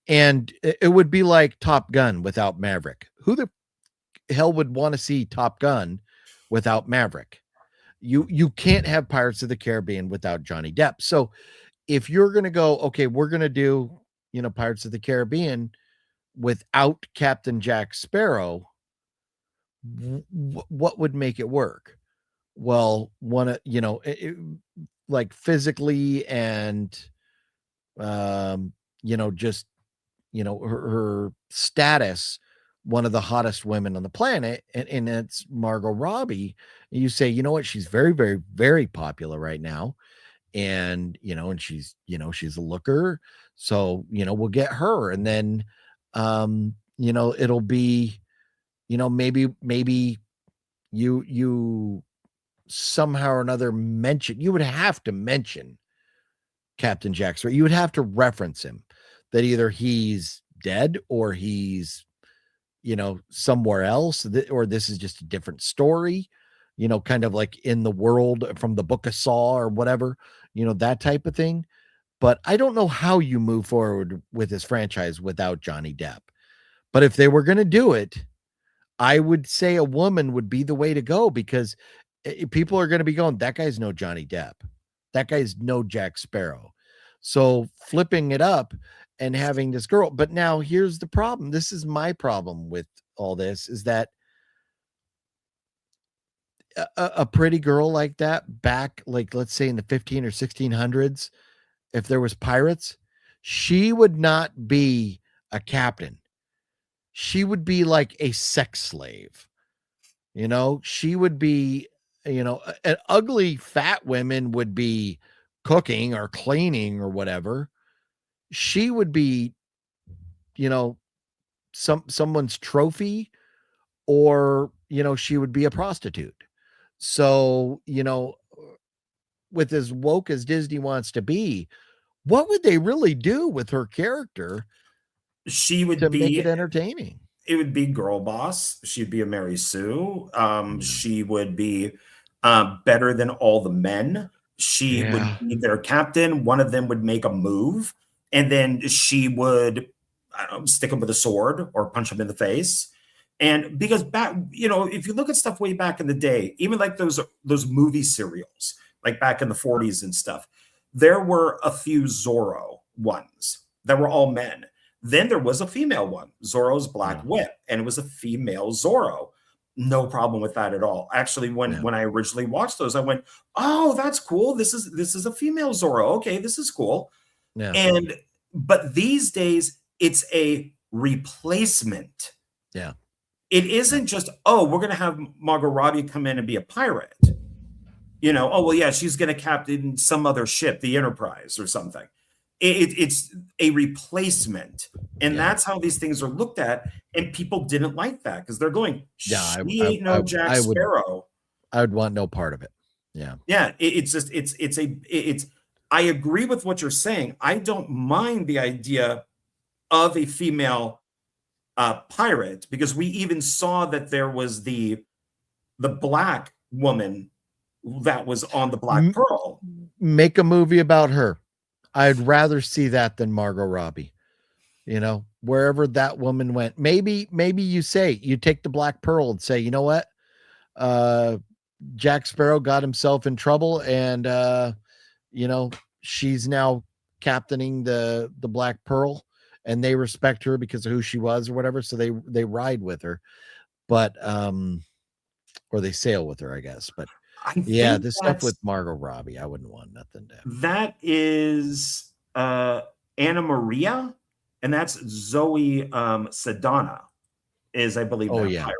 B: And it would be like Top Gun without Maverick. Who the hell would want to see Top Gun without Maverick? You can't have Pirates of the Caribbean without Johnny Depp. So if you're going to go, okay, we're going to do, Pirates of the Caribbean without Captain Jack Sparrow, what would make it work? Well, like physically and, um, just, her status, one of the hottest women on the planet, and it's Margot Robbie. You say, you know what? She's very, very, very popular right now. And, and she's a looker. So, we'll get her. And then, it'll be, maybe you somehow or another you would have to mention Captain Jack Sparrow. You would have to reference him, that either he's dead or he's, somewhere else, or this is just a different story, kind of like in the world from the Book of Saw or whatever, that type of thing. But I don't know how you move forward with this franchise without Johnny Depp. But if they were going to do it, I would say a woman would be the way to go, because people are going to be going, that guy's no Johnny Depp. That guy's no Jack Sparrow. So flipping it up and having this girl. But now here's the problem. This is my problem with all this, is that a pretty girl like that back, like, let's say in the 15 or 1600s, if there was pirates, she would not be a captain. She would be like a sex slave. She would be, an ugly fat women would be cooking or cleaning or whatever. She would be, someone's trophy, or, she would be a prostitute. So, with as woke as Disney wants to be, what would they really do with her character
A: She would
B: to make
A: be
B: it entertaining?
A: It would be girl boss. She'd be a Mary Sue. She would be better than all the men. She would be their captain. One of them would make a move, and then she would, I don't know, stick him with a sword or punch him in the face. And because back, if you look at stuff way back in the day, even like those movie serials, like back in the 40s and stuff, there were a few Zorro ones that were all men. Then there was a female one, Zorro's Black Whip, and it was a female Zorro. No problem with that at all. Actually, when I originally watched those, I went, "Oh, that's cool. This is a female Zorro. Okay, this is cool."
B: Yeah.
A: But these days, it's a replacement.
B: Yeah.
A: It isn't just, oh, we're going to have Margot Robbie come in and be a pirate. Oh, well, yeah, she's going to captain some other ship, the Enterprise or something. It's a replacement. And that's how these things are looked at. And people didn't like that because they're going, she ain't no Jack Sparrow.
B: I would want no part of it. Yeah.
A: Yeah. I agree with what you're saying. I don't mind the idea of a female pirate, because we even saw that there was the black woman that was on the Black Pearl.
B: Make a movie about her. I'd rather see that than Margot Robbie. Wherever that woman went, maybe you take the Black Pearl and say, you know what? Jack Sparrow got himself in trouble, and she's now captaining the Black Pearl, and they respect her because of who she was or whatever. So they ride with her, but or they sail with her, I guess. But yeah, this stuff with Margot Robbie, I wouldn't want nothing to.
A: That is Anna Maria, and that's Zoe Saldana, is, I believe, pirate.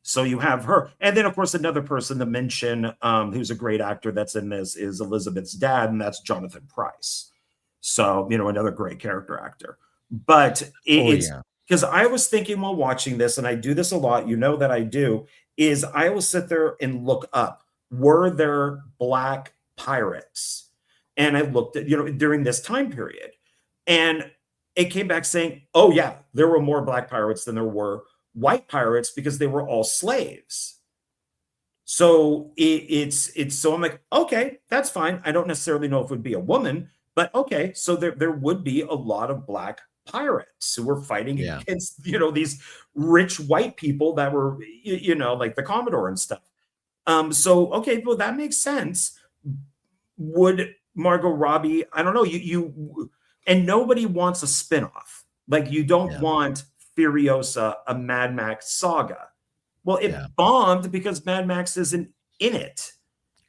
A: So you have her, and then of course another person to mention, who's a great actor that's in this, is Elizabeth's dad, and that's Jonathan Pryce. So another great character actor. But it's because I was thinking while watching this, and I do this a lot, that I do, is I will sit there and look up, were there black pirates? And I looked at, during this time period, and it came back saying, oh yeah, there were more black pirates than there were white pirates, because they were all slaves. So so I'm like, okay, that's fine. I don't necessarily know if it would be a woman, but okay, so there would be a lot of black pirates who were fighting against, these rich white people that were, like the Commodore and stuff. So, okay, well, that makes sense. Would Margot Robbie, I don't know, and nobody wants a spinoff. Like, you don't want Furiosa, a Mad Max saga. Well,
B: Yeah.
A: it bombed because Mad Max isn't in it.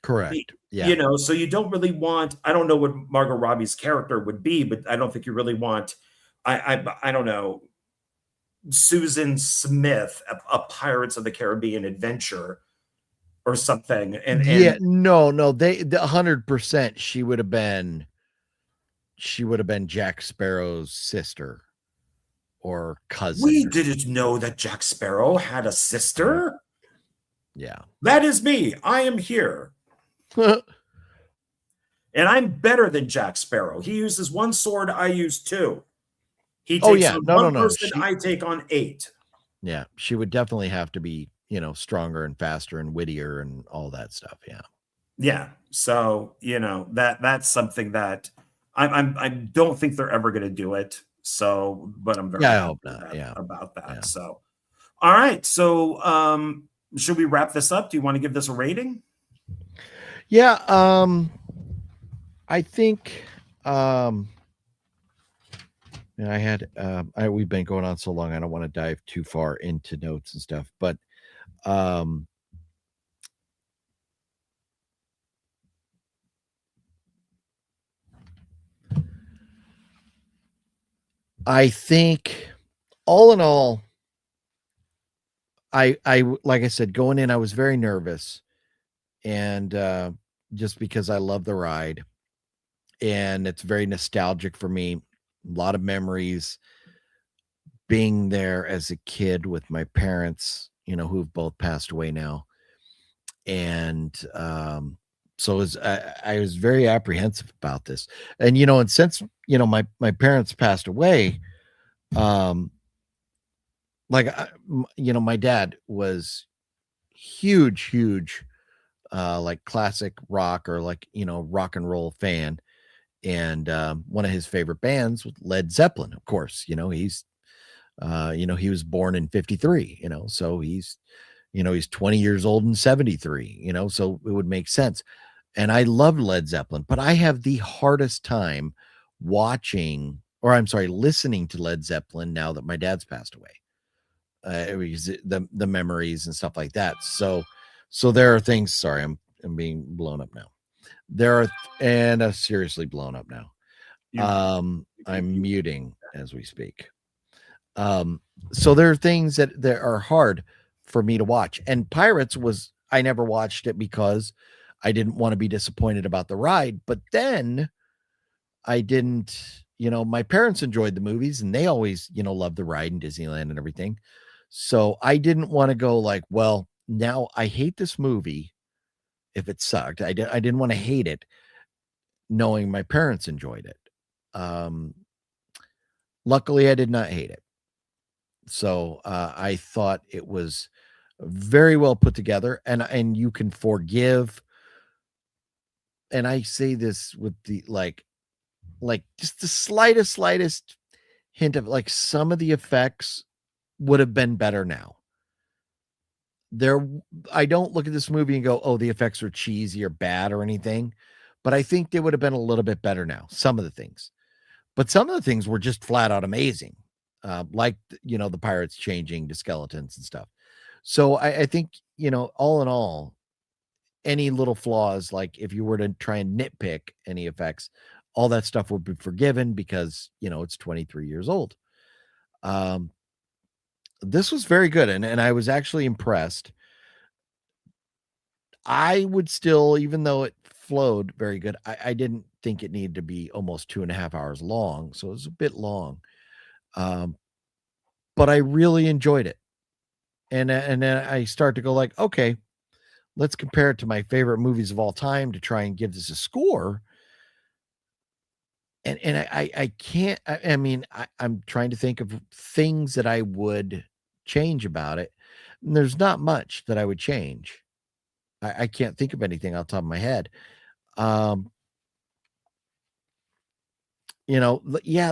B: Correct. Yeah.
A: You know, so you don't really want, I don't know what Margot Robbie's character would be, but I don't think you really want, I don't know, Susan Smith, a Pirates of the Caribbean adventure or something.
B: Yeah,
A: And
B: no, the 100% she would have been Jack Sparrow's sister or cousin.
A: we didn't know that Jack Sparrow had a sister.
B: Yeah.
A: That is me. I am here. And I'm better than Jack Sparrow. He uses one sword, I use two. He
B: Oh
A: takes
B: yeah,
A: on
B: no,
A: one person, I take on 8.
B: yeah, she would definitely have to be, stronger and faster and wittier and all that stuff. Yeah.
A: Yeah. So, that's something that I don't think they're ever going to do it. So, but I'm very
B: Yeah, I
A: happy
B: hope not. Yeah.
A: about that.
B: Yeah.
A: So, all right. So, should we wrap this up? Do you want to give this a rating?
B: Yeah, I think and I had we've been going on so long, I don't want to dive too far into notes and stuff, but um I think all in all, I like I said, going in, I was very nervous, and just because I love the ride, and it's very nostalgic for me. A lot of memories being there as a kid with my parents, who've both passed away now, and so I was very apprehensive about this, and since my parents passed away, um, like my dad was huge like classic rock or like rock and roll fan, and one of his favorite bands was Led Zeppelin. Of course, he was born in 53, so he's 20 years old and 73, so it would make sense. And I loved Led Zeppelin, but I have the hardest time listening to Led Zeppelin now that my dad's passed away. Because the memories and stuff like that. So there are things. Sorry, I'm being blown up now. Seriously blown up now. I'm muting as we speak. So there are things that are hard for me to watch. And Pirates I never watched it because I didn't want to be disappointed about the ride. But then I didn't, my parents enjoyed the movies and they always, loved the ride in Disneyland and everything. So I didn't want to go like, well, now I hate this movie if it sucked. I didn't want to hate it knowing my parents enjoyed it. Luckily, I did not hate it. So I thought it was very well put together, and you can forgive. And I say this with the like just the slightest hint of like some of the effects would have been better now. I don't look at this movie and go, oh, the effects are cheesy or bad or anything, but I think they would have been a little bit better now. Some of the things, but some of the things were just flat out amazing. Like, the pirates changing to skeletons and stuff. So I think, all in all, any little flaws, like if you were to try and nitpick any effects, all that stuff would be forgiven because, it's 23 years old. This was very good. And I was actually impressed. I would still, even though it flowed very good, I didn't think it needed to be almost 2.5 hours long. So it was a bit long. But I really enjoyed it. And then I start to go like, okay, let's compare it to my favorite movies of all time to try and give this a score. And I can't, I mean, I'm trying to think of things that I would change about it. And there's not much that I would change. I can't think of anything off the top of my head. Yeah,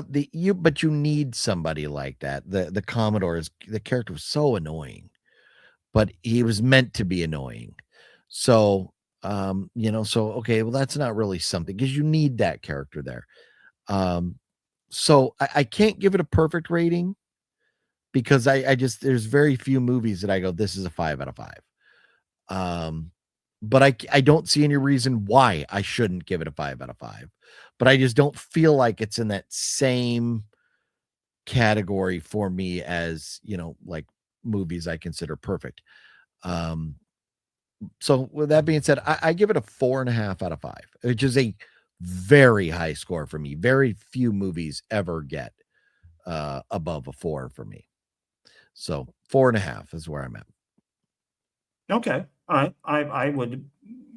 B: but you need somebody like that. The Commodore the character was so annoying, but he was meant to be annoying. So, so okay, well, that's not really something because you need that character there. So I can't give it a perfect rating because I just, there's very few movies that I go, this is a 5 out of 5. But I don't see any reason why I shouldn't give it a 5 out of 5. But I just don't feel like it's in that same category for me as, like movies I consider perfect. So with that being said, I give it a 4.5 out of 5, which is a very high score for me. Very few movies ever get above a 4 for me. So 4.5 is where I'm at.
A: Okay. All right. I would,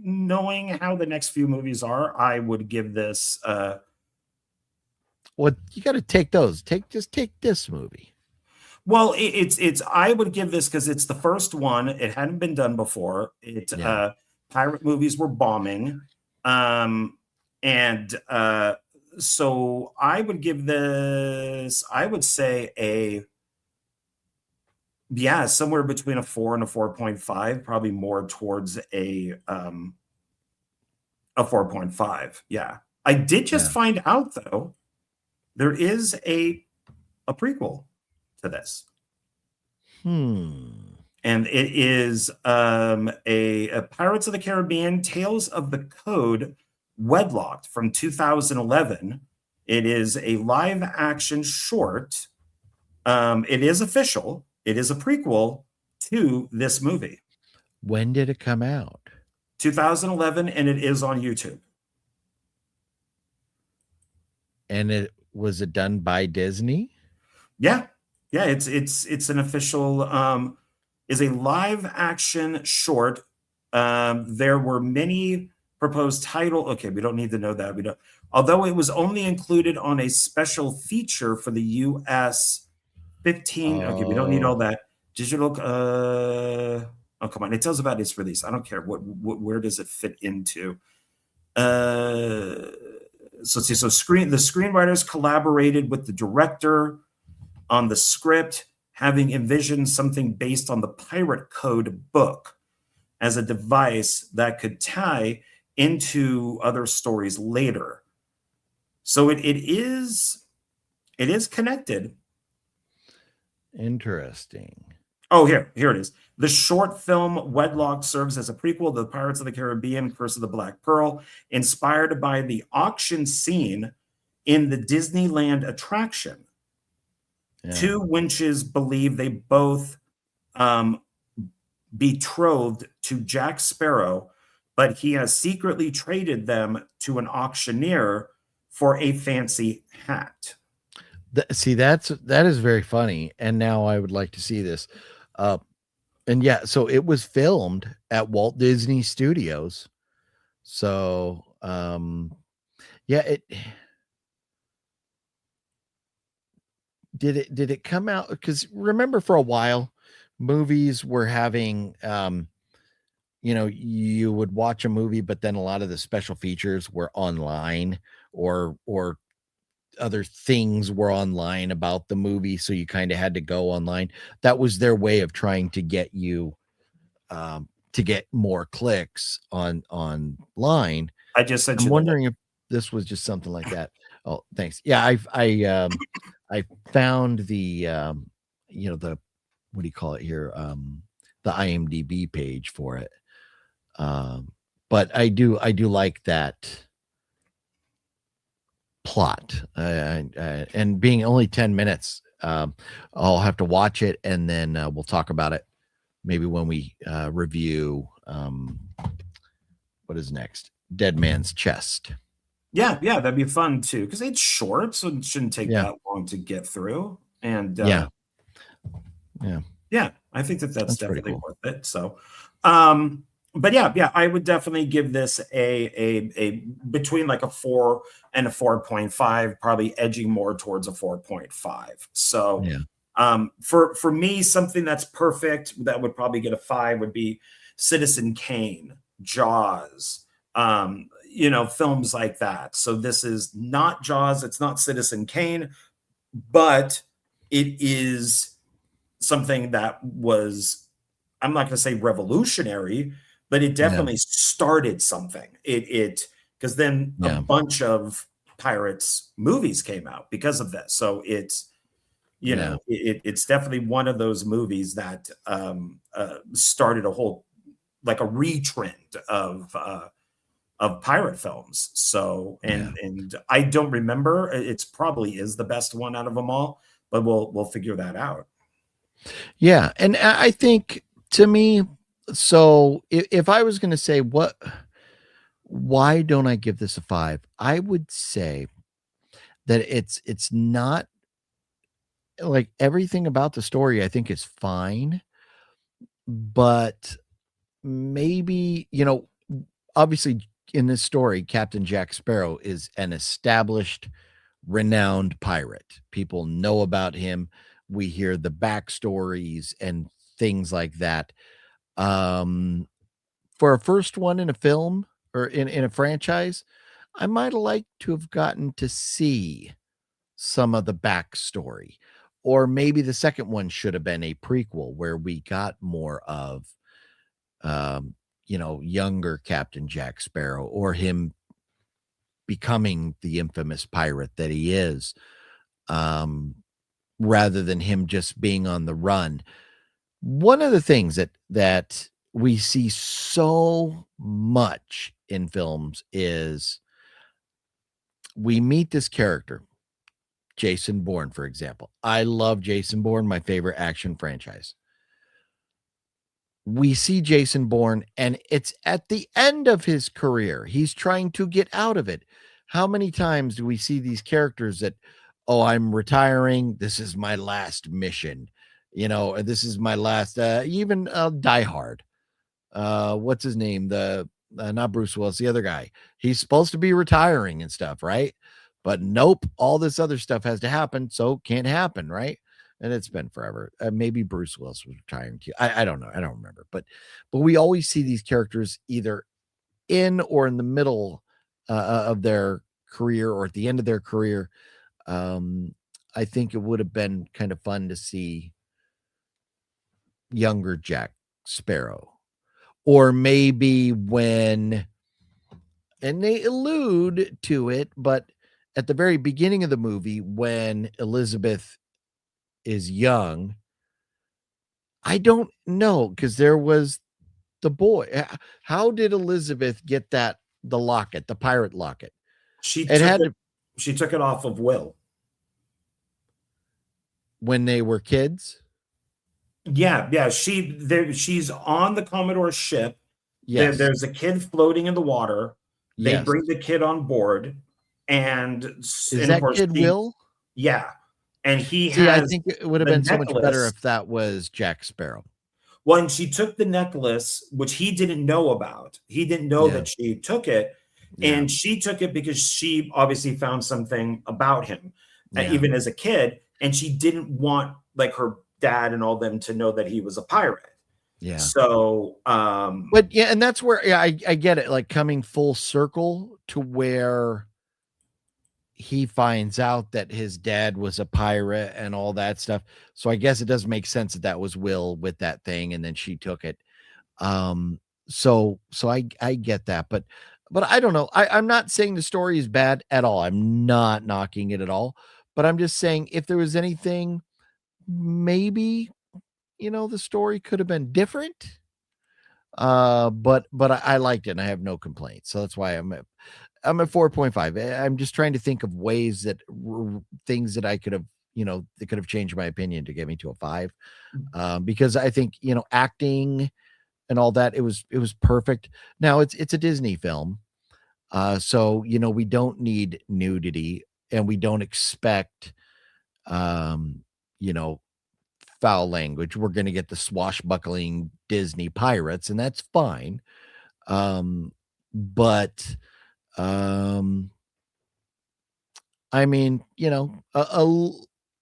A: knowing how the next few movies are, I would give this
B: Well, you got to take those. Just take this movie.
A: well, it's I would give this because it's the first one. It hadn't been done before. Pirate movies were bombing. And so I would give this, I would say somewhere between a 4 and a 4.5, probably more towards a 4.5. Yeah. I did just find out though, there is a prequel to this. And it is a Pirates of the Caribbean Tales of the Code Wedlocked from 2011. It is a live action short. It is official. It is a prequel to this movie.
B: When did it come out?
A: 2011, and it is on YouTube.
B: And was it done by Disney?
A: Yeah. It's an official is a live action short. There were many proposed title. Okay, we don't need to know that. We don't. Although it was only included on a special feature for the US 15. Okay, we don't need all that. Digital. Oh, come on. It tells about its release. I don't care. Where does it fit into? So let's see. So the screenwriters collaborated with the director on the script, having envisioned something based on the Pirate Code book as a device that could tie into other stories later. So it is connected.
B: Interesting.
A: Oh, here it is. The short film Wedlock serves as a prequel to the Pirates of the Caribbean, Curse of the Black Pearl, inspired by the auction scene in the Disneyland attraction. Yeah. Two winches believe they both betrothed to Jack Sparrow, but he has secretly traded them to an auctioneer for a fancy hat.
B: See, that is very funny. And now I would like to see this. And yeah, so it was filmed at Walt Disney Studios. So yeah, did it come out? Because remember, for a while, movies were having you would watch a movie, but then a lot of the special features were online, or other things were online about the movie, so you kind of had to go online. That was their way of trying to get you to get more clicks online.
A: I just said,
B: I'm wondering if this was just something like that. Oh, thanks. Yeah, I found the the, what do you call it here, the IMDb page for it. But I do like that plot, and being only 10 minutes, I'll have to watch it, and then we'll talk about it maybe when we review what is next, Dead Man's Chest.
A: Yeah, that'd be fun too, because it's short, so it shouldn't take that long to get through. And yeah, I think that's definitely cool. Worth it. So but yeah, I would definitely give this a between like a 4 and a 4.5, probably edging more towards a 4.5. So for me, something that's perfect that would probably get a 5 would be Citizen Kane, Jaws, films like that. So this is not Jaws, it's not Citizen Kane, but it is something that was, I'm not going to say revolutionary, but it definitely started something. It because then a bunch of Pirates movies came out because of this. So it's
B: Yeah.
A: It's definitely one of those movies that started a whole, like a retrend of pirate films. So,
B: Yeah.
A: and I don't remember. It's probably is the best one out of them all, but we'll figure that out.
B: Yeah. And I think to me, so if I was going to say why don't I give this a 5? I would say that it's not like everything about the story I think is fine, but maybe, obviously in this story, Captain Jack Sparrow is an established, renowned pirate. People know about him. We hear the backstories and things like that. Um, for a first one in a film or in a franchise, I might have liked to have gotten to see some of the backstory. Or maybe the second one should have been a prequel where we got more of younger Captain Jack Sparrow or him becoming the infamous pirate that he is, um, rather than him just being on the run. One of the things that we see so much in films is we meet this character, Jason Bourne, for example. I love Jason Bourne, my favorite action franchise. We see Jason Bourne, and it's at the end of his career. He's trying to get out of it. How many times do we see these characters that, oh, I'm retiring. This is my last mission. This is my last, even Die Hard. What's his name? The not Bruce Willis, the other guy. He's supposed to be retiring and stuff, right? But nope, all this other stuff has to happen, so can't happen, right? And it's been forever. Maybe Bruce Willis was retiring too. I don't know. I don't remember. But we always see these characters either in or in the middle of their career or at the end of their career. I think it would have been kind of fun to see younger Jack Sparrow, or maybe when, and they allude to it, but at the very beginning of the movie, when Elizabeth is young, I don't know, because there was the boy. How did Elizabeth get the locket, the pirate locket?
A: She
B: It
A: took
B: had
A: it.
B: to,
A: She took it off of Will.
B: when they were kids.
A: Yeah. She's on the Commodore ship.
B: Yes.
A: There's a kid floating in the water. They
B: Yes.
A: bring the kid on board, and
B: Is
A: of
B: that
A: course
B: kid Will?
A: yeah, and he
B: See, I
A: has
B: think it would have
A: the
B: been so much better
A: necklace.
B: if that was Jack Sparrow.
A: When she took the necklace, which he didn't know about, he didn't know
B: Yeah.
A: that she took it,
B: Yeah.
A: and she took it because she obviously found something about him,
B: Yeah.
A: even as a kid, and she didn't want like her dad and all them to know that he was a pirate.
B: Yeah.
A: So,
B: But yeah, and that's where, yeah, I get it, like coming full circle to where he finds out that his dad was a pirate and all that stuff. So I guess it does make sense that that was Will with that thing, and then she took it. Um, so I get that, but I don't know. I'm not saying the story is bad at all. I'm not knocking it at all, but I'm just saying if there was anything, maybe the story could have been different. But I liked it and I have no complaints. So that's why I'm at 4.5. I'm just trying to think of ways that things that I could have, that could have changed my opinion to get me to a 5. Because I think, acting and all that, it was perfect. Now it's a Disney film. So, we don't need nudity and we don't expect, you know, foul language. We're going to get the swashbuckling Disney pirates, and that's fine. But um, I mean, a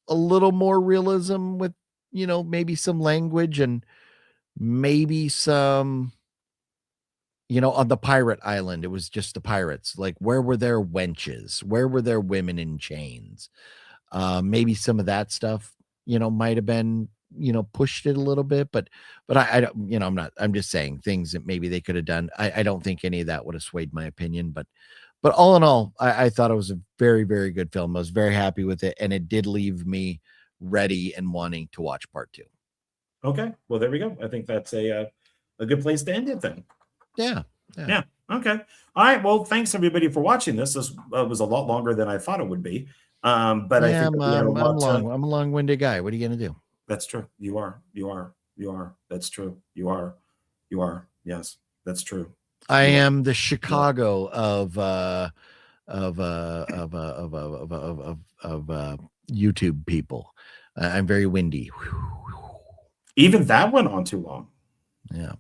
B: little more realism with, maybe some language and maybe some, on the pirate island, it was just the pirates. Like, where were their wenches? Where were their women in chains? Maybe some of that stuff, might have been, pushed it a little bit, but I don't, I'm just saying things that maybe they could have done. I don't think any of that would have swayed my opinion, but all in all, I thought it was a very, very good film. I was very happy with it, and it did leave me ready and wanting to watch part 2.
A: Okay. Well, there we go. I think that's a good place to end it then.
B: Yeah.
A: Yeah. Okay. All right. Well, thanks everybody for watching this. This was a lot longer than I thought it would be. But I think
B: I'm a long-winded guy. What are you going to do?
A: That's true. You are. That's true. You are. Yes, that's true.
B: I am the Chicago of YouTube people. I'm very windy.
A: Even that went on too long.
B: Yeah.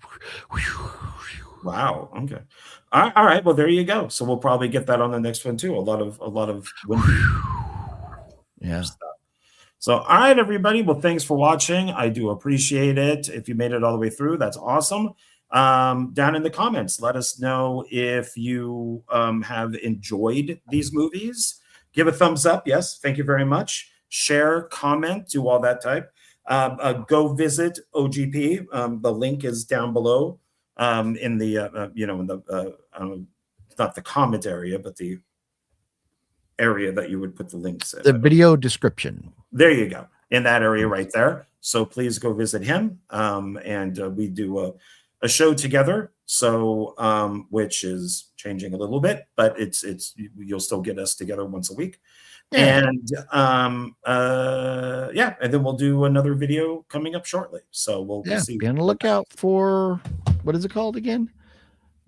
A: Wow. Okay. All right. Well, there you go. So we'll probably get that on the next one too. A lot of windy.
B: Yeah.
A: Stuff. So, all right, everybody. Well, thanks for watching. I do appreciate it. If you made it all the way through, that's awesome. Down in the comments, let us know if you have enjoyed these movies. Give a thumbs up. Yes. Thank you very much. Share, comment, do all that type. Go visit OGP. The link is down below in the, it's not the comment area, but the area that you would put the links in.
B: The video description.
A: There you go. In that area right there. So please go visit him. And we do a show together. So, which is changing a little bit, but you'll still get us together once a week. Yeah. And yeah, and then we'll do another video coming up shortly. So we'll see.
B: Be on the lookout for, what is it called again?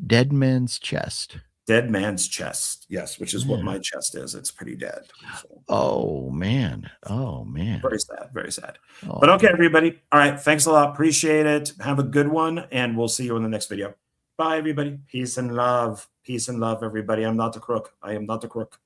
B: Dead Man's Chest.
A: Dead Man's Chest. Yes, which is what my chest is. It's pretty dead. So.
B: Oh man.
A: Very sad. Very sad. Oh. But okay, everybody. All right. Thanks a lot. Appreciate it. Have a good one. And we'll see you in the next video. Bye, everybody. Peace and love. Peace and love, everybody. I'm not the crook. I am not the crook.